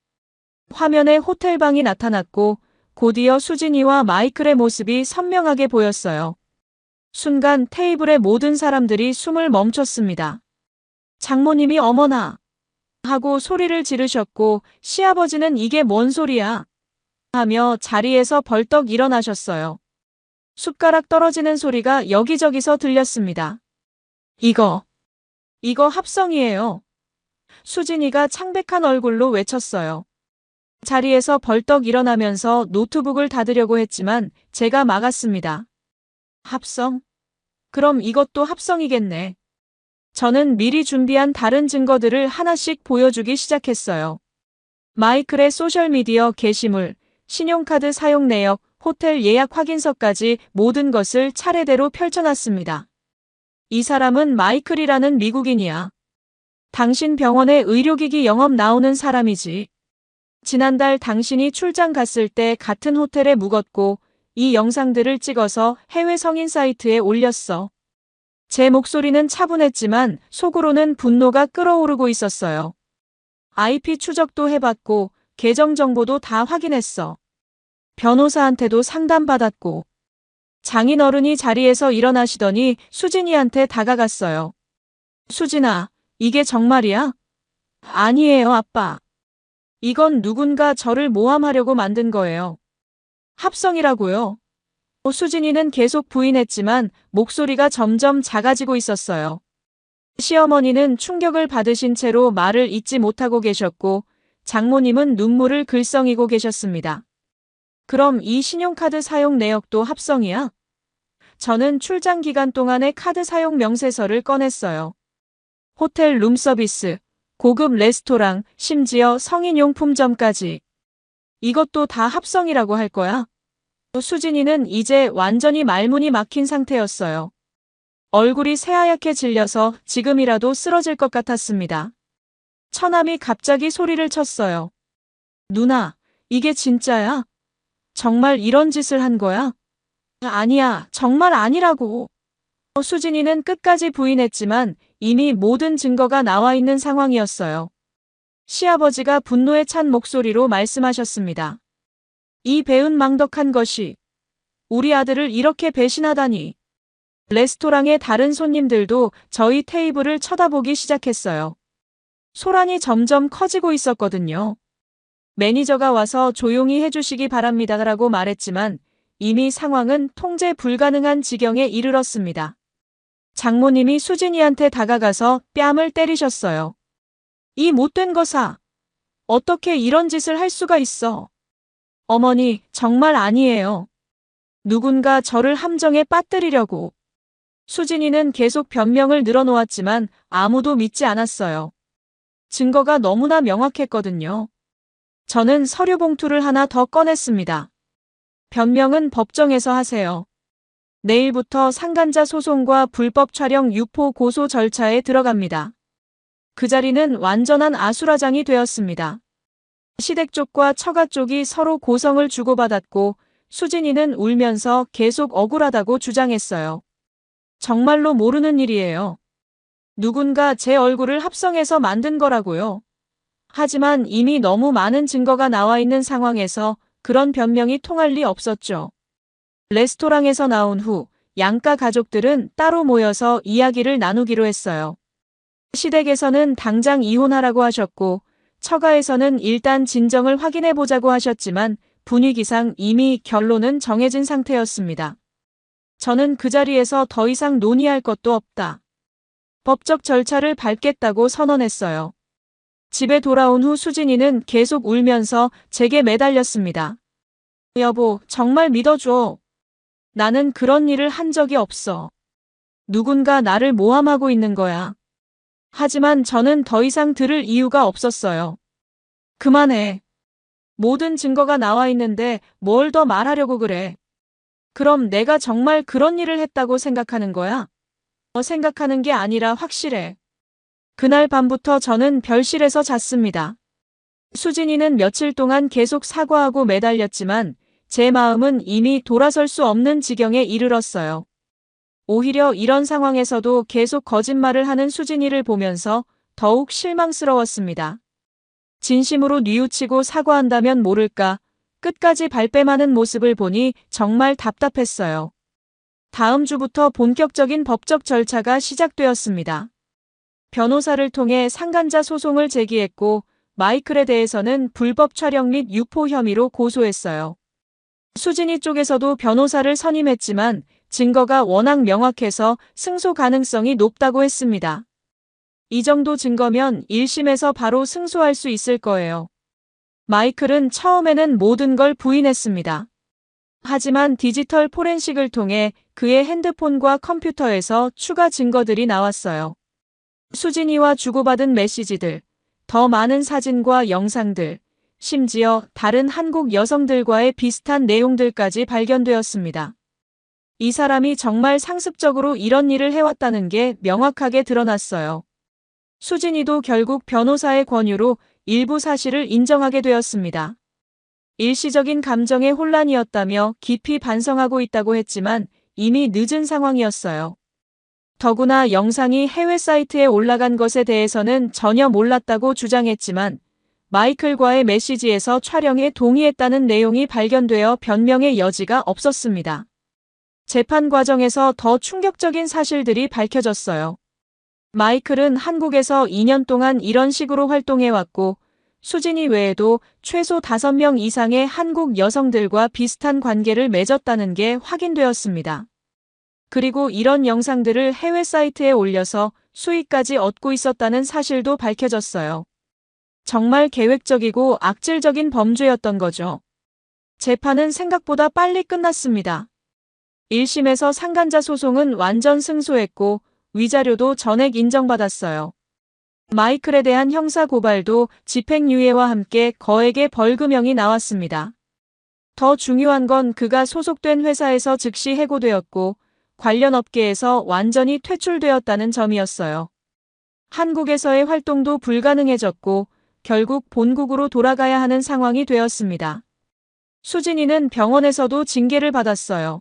화면에 호텔방이 나타났고 곧이어 수진이와 마이클의 모습이 선명하게 보였어요. 순간 테이블의 모든 사람들이 숨을 멈췄습니다. 장모님이 어머나 하고 소리를 지르셨고 시아버지는 이게 뭔 소리야 하며 자리에서 벌떡 일어나셨어요. 숟가락 떨어지는 소리가 여기저기서 들렸습니다. 이거 합성이에요. 수진이가 창백한 얼굴로 외쳤어요. 자리에서 벌떡 일어나면서 노트북을 닫으려고 했지만 제가 막았습니다. 합성? 그럼 이것도 합성이겠네. 저는 미리 준비한 다른 증거들을 하나씩 보여주기 시작했어요. 마이클의 소셜미디어 게시물, 신용카드 사용 내역, 호텔 예약 확인서까지 모든 것을 차례대로 펼쳐놨습니다. 이 사람은 마이클이라는 미국인이야. 당신 병원에 의료기기 영업 나오는 사람이지. 지난달 당신이 출장 갔을 때 같은 호텔에 묵었고 이 영상들을 찍어서 해외 성인 사이트에 올렸어. 제 목소리는 차분했지만 속으로는 분노가 끓어오르고 있었어요. IP 추적도 해봤고 계정 정보도 다 확인했어. 변호사한테도 상담받았고. 장인어른이 자리에서 일어나시더니 수진이한테 다가갔어요. 수진아, 이게 정말이야? 아니에요, 아빠. 이건 누군가 저를 모함하려고 만든 거예요. 합성이라고요. 수진이는 계속 부인했지만 목소리가 점점 작아지고 있었어요. 시어머니는 충격을 받으신 채로 말을 잇지 못하고 계셨고 장모님은 눈물을 글썽이고 계셨습니다. 그럼 이 신용카드 사용 내역도 합성이야? 저는 출장 기간 동안의 카드 사용 명세서를 꺼냈어요. 호텔 룸서비스, 고급 레스토랑, 심지어 성인용품점까지. 이것도 다 합성이라고 할 거야? 수진이는 이제 완전히 말문이 막힌 상태였어요. 얼굴이 새하얗게 질려서 지금이라도 쓰러질 것 같았습니다. 처남이 갑자기 소리를 쳤어요. 누나, 이게 진짜야? 정말 이런 짓을 한 거야? 아니야, 정말 아니라고. 수진이는 끝까지 부인했지만 이미 모든 증거가 나와 있는 상황이었어요. 시아버지가 분노에 찬 목소리로 말씀하셨습니다. 이 배은망덕한 것이 우리 아들을 이렇게 배신하다니. 레스토랑의 다른 손님들도 저희 테이블을 쳐다보기 시작했어요. 소란이 점점 커지고 있었거든요. 매니저가 와서 조용히 해주시기 바랍니다라고 말했지만 이미 상황은 통제 불가능한 지경에 이르렀습니다. 장모님이 수진이한테 다가가서 뺨을 때리셨어요. 이 못된 거사. 어떻게 이런 짓을 할 수가 있어. 어머니, 정말 아니에요. 누군가 저를 함정에 빠뜨리려고. 수진이는 계속 변명을 늘어놓았지만 아무도 믿지 않았어요. 증거가 너무나 명확했거든요. 저는 서류 봉투를 하나 더 꺼냈습니다. 변명은 법정에서 하세요. 내일부터 상간자 소송과 불법 촬영 유포 고소 절차에 들어갑니다. 그 자리는 완전한 아수라장이 되었습니다. 시댁 쪽과 처가 쪽이 서로 고성을 주고받았고 수진이는 울면서 계속 억울하다고 주장했어요. 정말로 모르는 일이에요. 누군가 제 얼굴을 합성해서 만든 거라고요. 하지만 이미 너무 많은 증거가 나와 있는 상황에서 그런 변명이 통할 리 없었죠. 레스토랑에서 나온 후 양가 가족들은 따로 모여서 이야기를 나누기로 했어요. 시댁에서는 당장 이혼하라고 하셨고 처가에서는 일단 진정을 확인해 보자고 하셨지만 분위기상 이미 결론은 정해진 상태였습니다. 저는 그 자리에서 더 이상 논의할 것도 없다. 법적 절차를 밟겠다고 선언했어요. 집에 돌아온 후 수진이는 계속 울면서 제게 매달렸습니다. 여보, 정말 믿어줘. 나는 그런 일을 한 적이 없어. 누군가 나를 모함하고 있는 거야. 하지만 저는 더 이상 들을 이유가 없었어요. 그만해. 모든 증거가 나와 있는데 뭘 더 말하려고 그래. 그럼 내가 정말 그런 일을 했다고 생각하는 거야? 생각하는 게 아니라 확실해. 그날 밤부터 저는 별실에서 잤습니다. 수진이는 며칠 동안 계속 사과하고 매달렸지만 제 마음은 이미 돌아설 수 없는 지경에 이르렀어요. 오히려 이런 상황에서도 계속 거짓말을 하는 수진이를 보면서 더욱 실망스러웠습니다. 진심으로 뉘우치고 사과한다면 모를까 끝까지 발뺌하는 모습을 보니 정말 답답했어요. 다음 주부터 본격적인 법적 절차가 시작되었습니다. 변호사를 통해 상간자 소송을 제기했고 마이클에 대해서는 불법 촬영 및 유포 혐의로 고소했어요. 수진이 쪽에서도 변호사를 선임했지만 증거가 워낙 명확해서 승소 가능성이 높다고 했습니다. 이 정도 증거면 1심에서 바로 승소할 수 있을 거예요. 마이클은 처음에는 모든 걸 부인했습니다. 하지만 디지털 포렌식을 통해 그의 핸드폰과 컴퓨터에서 추가 증거들이 나왔어요. 수진이와 주고받은 메시지들, 더 많은 사진과 영상들, 심지어 다른 한국 여성들과의 비슷한 내용들까지 발견되었습니다. 이 사람이 정말 상습적으로 이런 일을 해왔다는 게 명확하게 드러났어요. 수진이도 결국 변호사의 권유로 일부 사실을 인정하게 되었습니다. 일시적인 감정의 혼란이었다며 깊이 반성하고 있다고 했지만 이미 늦은 상황이었어요. 더구나 영상이 해외 사이트에 올라간 것에 대해서는 전혀 몰랐다고 주장했지만 마이클과의 메시지에서 촬영에 동의했다는 내용이 발견되어 변명의 여지가 없었습니다. 재판 과정에서 더 충격적인 사실들이 밝혀졌어요. 마이클은 한국에서 2년 동안 이런 식으로 활동해왔고 수진이 외에도 최소 5명 이상의 한국 여성들과 비슷한 관계를 맺었다는 게 확인되었습니다. 그리고 이런 영상들을 해외 사이트에 올려서 수익까지 얻고 있었다는 사실도 밝혀졌어요. 정말 계획적이고 악질적인 범죄였던 거죠. 재판은 생각보다 빨리 끝났습니다. 1심에서 상간자 소송은 완전 승소했고 위자료도 전액 인정받았어요. 마이클에 대한 형사 고발도 집행유예와 함께 거액의 벌금형이 나왔습니다. 더 중요한 건 그가 소속된 회사에서 즉시 해고되었고 관련 업계에서 완전히 퇴출되었다는 점이었어요. 한국에서의 활동도 불가능해졌고 결국 본국으로 돌아가야 하는 상황이 되었습니다. 수진이는 병원에서도 징계를 받았어요.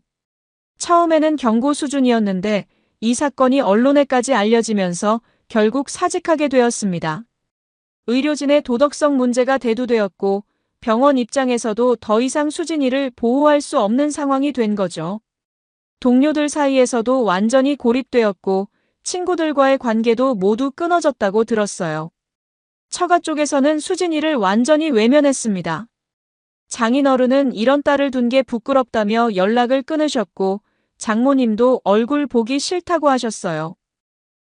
처음에는 경고 수준이었는데 이 사건이 언론에까지 알려지면서 결국 사직하게 되었습니다. 의료진의 도덕성 문제가 대두되었고 병원 입장에서도 더 이상 수진이를 보호할 수 없는 상황이 된 거죠. 동료들 사이에서도 완전히 고립되었고 친구들과의 관계도 모두 끊어졌다고 들었어요. 처가 쪽에서는 수진이를 완전히 외면했습니다. 장인어른은 이런 딸을 둔 게 부끄럽다며 연락을 끊으셨고 장모님도 얼굴 보기 싫다고 하셨어요.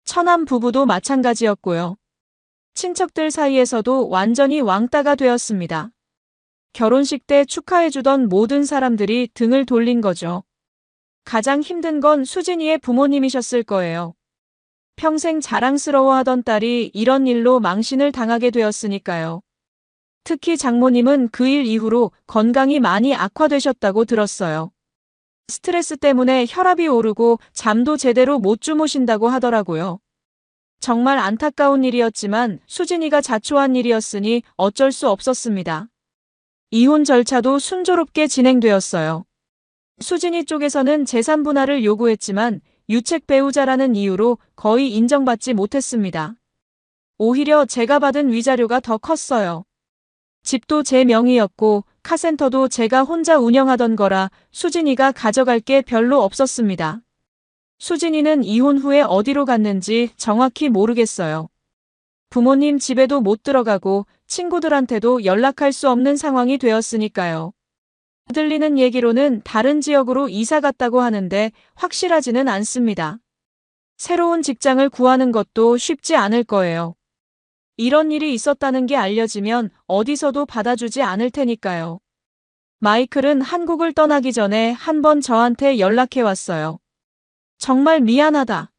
처남 부부도 마찬가지였고요. 친척들 사이에서도 완전히 왕따가 되었습니다. 결혼식 때 축하해주던 모든 사람들이 등을 돌린 거죠. 가장 힘든 건 수진이의 부모님이셨을 거예요. 평생 자랑스러워하던 딸이 이런 일로 망신을 당하게 되었으니까요. 특히 장모님은 그 일 이후로 건강이 많이 악화되셨다고 들었어요. 스트레스 때문에 혈압이 오르고 잠도 제대로 못 주무신다고 하더라고요. 정말 안타까운 일이었지만 수진이가 자초한 일이었으니 어쩔 수 없었습니다. 이혼 절차도 순조롭게 진행되었어요. 수진이 쪽에서는 재산 분할을 요구했지만 유책 배우자라는 이유로 거의 인정받지 못했습니다. 오히려 제가 받은 위자료가 더 컸어요. 집도 제 명의였고 카센터도 제가 혼자 운영하던 거라 수진이가 가져갈 게 별로 없었습니다. 수진이는 이혼 후에 어디로 갔는지 정확히 모르겠어요. 부모님 집에도 못 들어가고 친구들한테도 연락할 수 없는 상황이 되었으니까요. 들리는 얘기로는 다른 지역으로 이사 갔다고 하는데 확실하지는 않습니다. 새로운 직장을 구하는 것도 쉽지 않을 거예요. 이런 일이 있었다는 게 알려지면 어디서도 받아주지 않을 테니까요. 마이클은 한국을 떠나기 전에 한 번 저한테 연락해 왔어요. 정말 미안하다.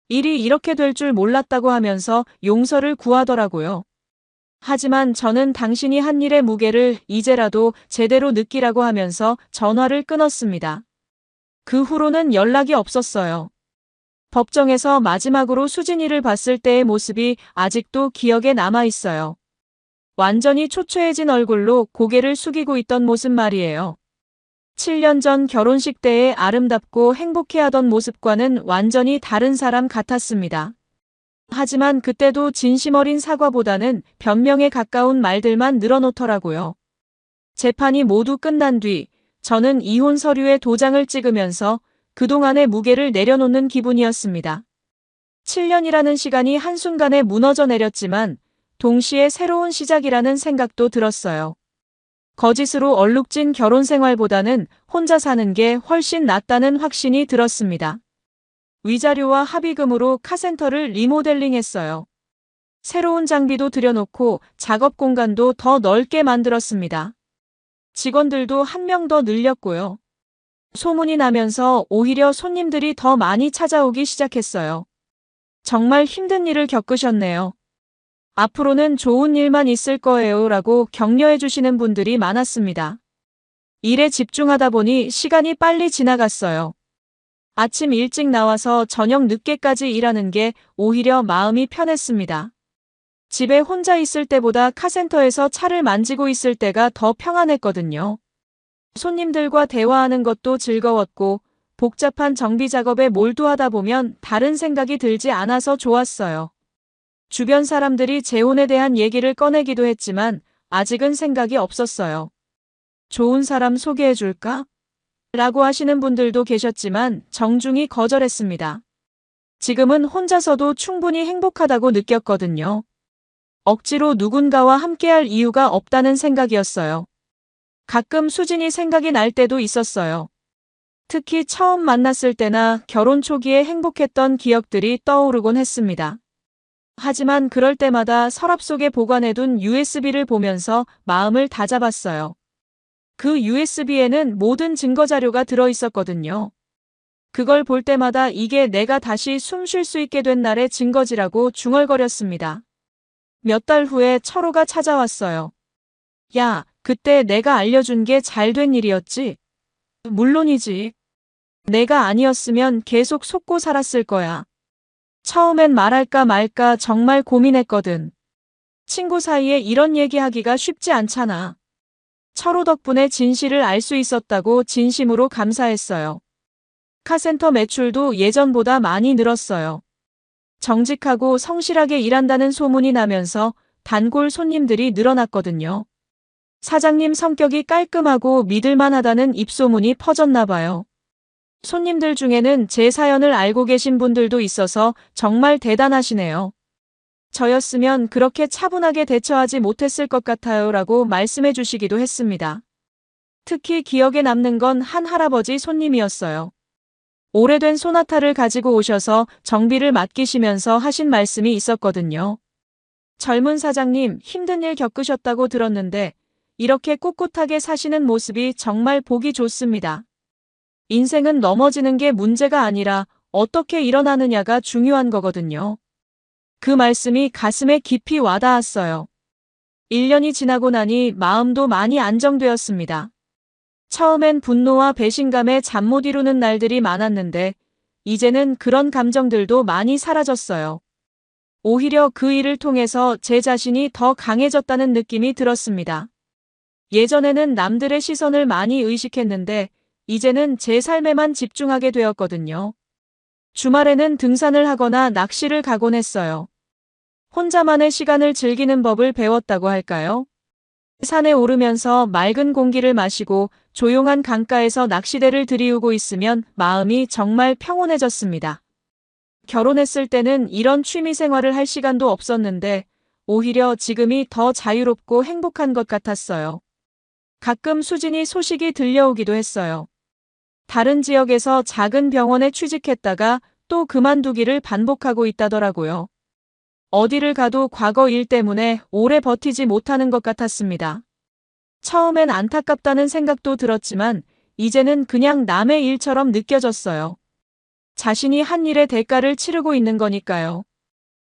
일이 이렇게 될 줄 몰랐다고 하면서 용서를 구하더라고요. 하지만 저는 당신이 한 일의 무게를 이제라도 제대로 느끼라고 하면서 전화를 끊었습니다. 그 후로는 연락이 없었어요. 법정에서 마지막으로 수진이를 봤을 때의 모습이 아직도 기억에 남아 있어요. 완전히 초췌해진 얼굴로 고개를 숙이고 있던 모습 말이에요. 7년 전 결혼식 때의 아름답고 행복해하던 모습과는 완전히 다른 사람 같았습니다. 하지만 그때도 진심 어린 사과보다는 변명에 가까운 말들만 늘어놓더라고요. 재판이 모두 끝난 뒤 저는 이혼 서류에 도장을 찍으면서 그동안의 무게를 내려놓는 기분이었습니다. 7년이라는 시간이 한순간에 무너져 내렸지만 동시에 새로운 시작이라는 생각도 들었어요. 거짓으로 얼룩진 결혼 생활보다는 혼자 사는 게 훨씬 낫다는 확신이 들었습니다. 위자료와 합의금으로 카센터를 리모델링했어요. 새로운 장비도 들여놓고 작업 공간도 더 넓게 만들었습니다. 직원들도 한 명 더 늘렸고요. 소문이 나면서 오히려 손님들이 더 많이 찾아오기 시작했어요. 정말 힘든 일을 겪으셨네요. 앞으로는 좋은 일만 있을 거예요 라고 격려해 주시는 분들이 많았습니다. 일에 집중하다 보니 시간이 빨리 지나갔어요. 아침 일찍 나와서 저녁 늦게까지 일하는 게 오히려 마음이 편했습니다. 집에 혼자 있을 때보다 카센터에서 차를 만지고 있을 때가 더 평안했거든요. 손님들과 대화하는 것도 즐거웠고 복잡한 정비 작업에 몰두하다 보면 다른 생각이 들지 않아서 좋았어요. 주변 사람들이 재혼에 대한 얘기를 꺼내기도 했지만 아직은 생각이 없었어요. 좋은 사람 소개해 줄까? 라고 하시는 분들도 계셨지만 정중히 거절했습니다. 지금은 혼자서도 충분히 행복하다고 느꼈거든요. 억지로 누군가와 함께할 이유가 없다는 생각이었어요. 가끔 수진이 생각이 날 때도 있었어요. 특히 처음 만났을 때나 결혼 초기에 행복했던 기억들이 떠오르곤 했습니다. 하지만 그럴 때마다 서랍 속에 보관해둔 USB를 보면서 마음을 다잡았어요. 그 USB에는 모든 증거 자료가 들어있었거든요. 그걸 볼 때마다 이게 내가 다시 숨 쉴 수 있게 된 날의 증거지라고 중얼거렸습니다. 몇 달 후에 철호가 찾아왔어요. 야, 그때 내가 알려준 게 잘 된 일이었지? 물론이지. 내가 아니었으면 계속 속고 살았을 거야. 처음엔 말할까 말까 정말 고민했거든. 친구 사이에 이런 얘기하기가 쉽지 않잖아. 철호 덕분에 진실을 알 수 있었다고 진심으로 감사했어요. 카센터 매출도 예전보다 많이 늘었어요. 정직하고 성실하게 일한다는 소문이 나면서 단골 손님들이 늘어났거든요. 사장님 성격이 깔끔하고 믿을만하다는 입소문이 퍼졌나 봐요. 손님들 중에는 제 사연을 알고 계신 분들도 있어서 정말 대단하시네요. 저였으면 그렇게 차분하게 대처하지 못했을 것 같아요 라고 말씀해 주시기도 했습니다. 특히 기억에 남는 건 한 할아버지 손님이었어요. 오래된 소나타를 가지고 오셔서 정비를 맡기시면서 하신 말씀이 있었거든요. 젊은 사장님, 힘든 일 겪으셨다고 들었는데 이렇게 꿋꿋하게 사시는 모습이 정말 보기 좋습니다. 인생은 넘어지는 게 문제가 아니라 어떻게 일어나느냐가 중요한 거거든요. 그 말씀이 가슴에 깊이 와닿았어요. 1년이 지나고 나니 마음도 많이 안정되었습니다. 처음엔 분노와 배신감에 잠 못 이루는 날들이 많았는데 이제는 그런 감정들도 많이 사라졌어요. 오히려 그 일을 통해서 제 자신이 더 강해졌다는 느낌이 들었습니다. 예전에는 남들의 시선을 많이 의식했는데 이제는 제 삶에만 집중하게 되었거든요. 주말에는 등산을 하거나 낚시를 가곤 했어요. 혼자만의 시간을 즐기는 법을 배웠다고 할까요? 산에 오르면서 맑은 공기를 마시고 조용한 강가에서 낚시대를 들이우고 있으면 마음이 정말 평온해졌습니다. 결혼했을 때는 이런 취미 생활을 할 시간도 없었는데 오히려 지금이 더 자유롭고 행복한 것 같았어요. 가끔 수진이 소식이 들려오기도 했어요. 다른 지역에서 작은 병원에 취직했다가 또 그만두기를 반복하고 있다더라고요. 어디를 가도 과거 일 때문에 오래 버티지 못하는 것 같았습니다. 처음엔 안타깝다는 생각도 들었지만 이제는 그냥 남의 일처럼 느껴졌어요. 자신이 한 일의 대가를 치르고 있는 거니까요.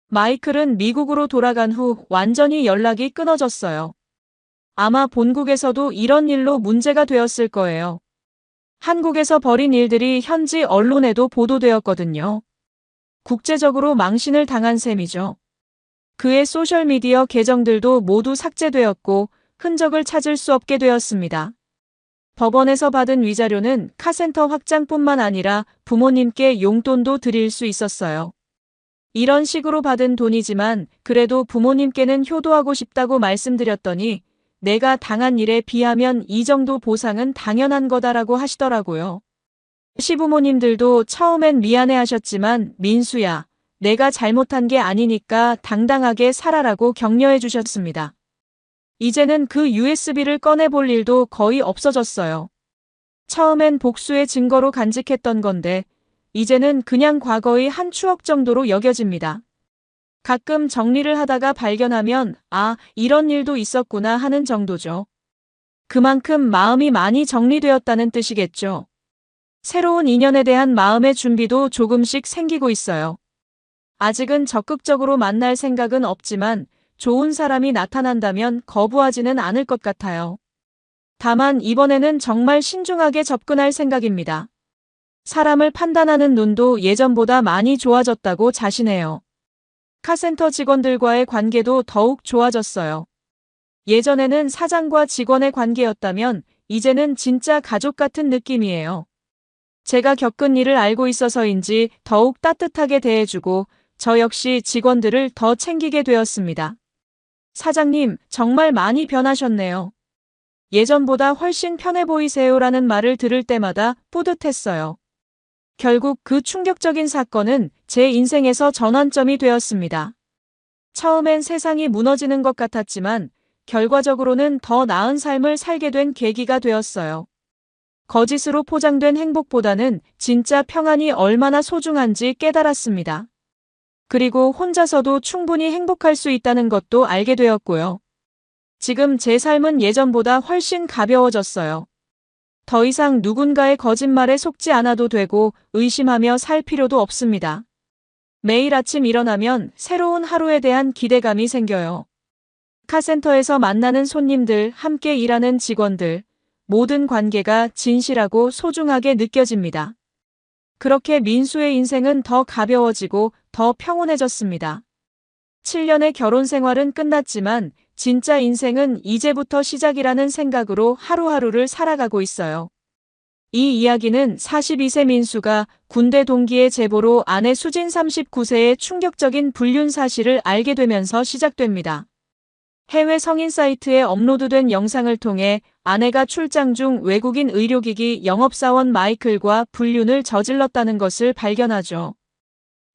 마이클은 미국으로 돌아간 후 완전히 연락이 끊어졌어요. 아마 본국에서도 이런 일로 문제가 되었을 거예요. 한국에서 벌인 일들이 현지 언론에도 보도되었거든요. 국제적으로 망신을 당한 셈이죠. 그의 소셜미디어 계정들도 모두 삭제되었고 흔적을 찾을 수 없게 되었습니다. 법원에서 받은 위자료는 카센터 확장뿐만 아니라 부모님께 용돈도 드릴 수 있었어요. 이런 식으로 받은 돈이지만 그래도 부모님께는 효도하고 싶다고 말씀드렸더니 내가 당한 일에 비하면 이 정도 보상은 당연한 거다라고 하시더라고요. 시부모님들도 처음엔 미안해하셨지만 민수야, 내가 잘못한 게 아니니까 당당하게 살아라고 격려해 주셨습니다. 이제는 그 USB를 꺼내볼 일도 거의 없어졌어요. 처음엔 복수의 증거로 간직했던 건데 이제는 그냥 과거의 한 추억 정도로 여겨집니다. 가끔 정리를 하다가 발견하면 아, 이런 일도 있었구나 하는 정도죠. 그만큼 마음이 많이 정리되었다는 뜻이겠죠. 새로운 인연에 대한 마음의 준비도 조금씩 생기고 있어요. 아직은 적극적으로 만날 생각은 없지만 좋은 사람이 나타난다면 거부하지는 않을 것 같아요. 다만 이번에는 정말 신중하게 접근할 생각입니다. 사람을 판단하는 눈도 예전보다 많이 좋아졌다고 자신해요. 카센터 직원들과의 관계도 더욱 좋아졌어요. 예전에는 사장과 직원의 관계였다면 이제는 진짜 가족 같은 느낌이에요. 제가 겪은 일을 알고 있어서인지 더욱 따뜻하게 대해주고 저 역시 직원들을 더 챙기게 되었습니다. 사장님, 정말 많이 변하셨네요. 예전보다 훨씬 편해 보이세요라는 말을 들을 때마다 뿌듯했어요. 결국 그 충격적인 사건은 제 인생에서 전환점이 되었습니다. 처음엔 세상이 무너지는 것 같았지만 결과적으로는 더 나은 삶을 살게 된 계기가 되었어요. 거짓으로 포장된 행복보다는 진짜 평안이 얼마나 소중한지 깨달았습니다. 그리고 혼자서도 충분히 행복할 수 있다는 것도 알게 되었고요. 지금 제 삶은 예전보다 훨씬 가벼워졌어요. 더 이상 누군가의 거짓말에 속지 않아도 되고 의심하며 살 필요도 없습니다. 매일 아침 일어나면 새로운 하루에 대한 기대감이 생겨요. 카센터에서 만나는 손님들, 함께 일하는 직원들, 모든 관계가 진실하고 소중하게 느껴집니다. 그렇게 민수의 인생은 더 가벼워지고 더 평온해졌습니다. 7년의 결혼 생활은 끝났지만 진짜 인생은 이제부터 시작이라는 생각으로 하루하루를 살아가고 있어요. 이 이야기는 42세 민수가 군대 동기의 제보로 아내 수진 39세의 충격적인 불륜 사실을 알게 되면서 시작됩니다. 해외 성인 사이트에 업로드된 영상을 통해 아내가 출장 중 외국인 의료기기 영업사원 마이클과 불륜을 저질렀다는 것을 발견하죠.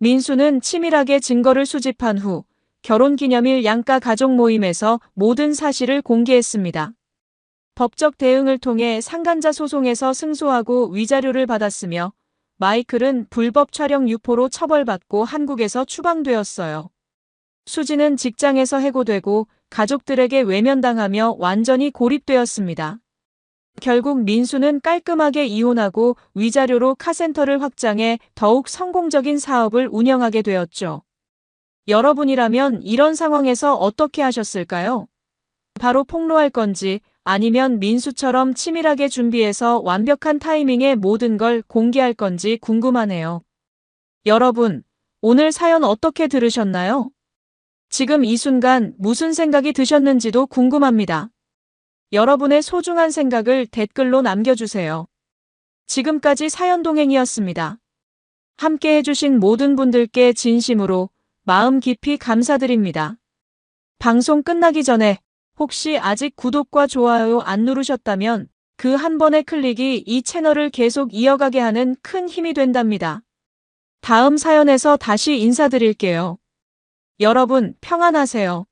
민수는 치밀하게 증거를 수집한 후 결혼기념일 양가 가족 모임에서 모든 사실을 공개했습니다. 법적 대응을 통해 상간자 소송에서 승소하고 위자료를 받았으며 마이클은 불법 촬영 유포로 처벌받고 한국에서 추방되었어요. 수지는 직장에서 해고되고 가족들에게 외면당하며 완전히 고립되었습니다. 결국 민수는 깔끔하게 이혼하고 위자료로 카센터를 확장해 더욱 성공적인 사업을 운영하게 되었죠. 여러분이라면 이런 상황에서 어떻게 하셨을까요? 바로 폭로할 건지 아니면 민수처럼 치밀하게 준비해서 완벽한 타이밍에 모든 걸 공개할 건지 궁금하네요. 여러분, 오늘 사연 어떻게 들으셨나요? 지금 이 순간 무슨 생각이 드셨는지도 궁금합니다. 여러분의 소중한 생각을 댓글로 남겨주세요. 지금까지 사연동행이었습니다. 함께 해주신 모든 분들께 진심으로 마음 깊이 감사드립니다. 방송 끝나기 전에 혹시 아직 구독과 좋아요 안 누르셨다면 그 한 번의 클릭이 이 채널을 계속 이어가게 하는 큰 힘이 된답니다. 다음 사연에서 다시 인사드릴게요. 여러분 평안하세요.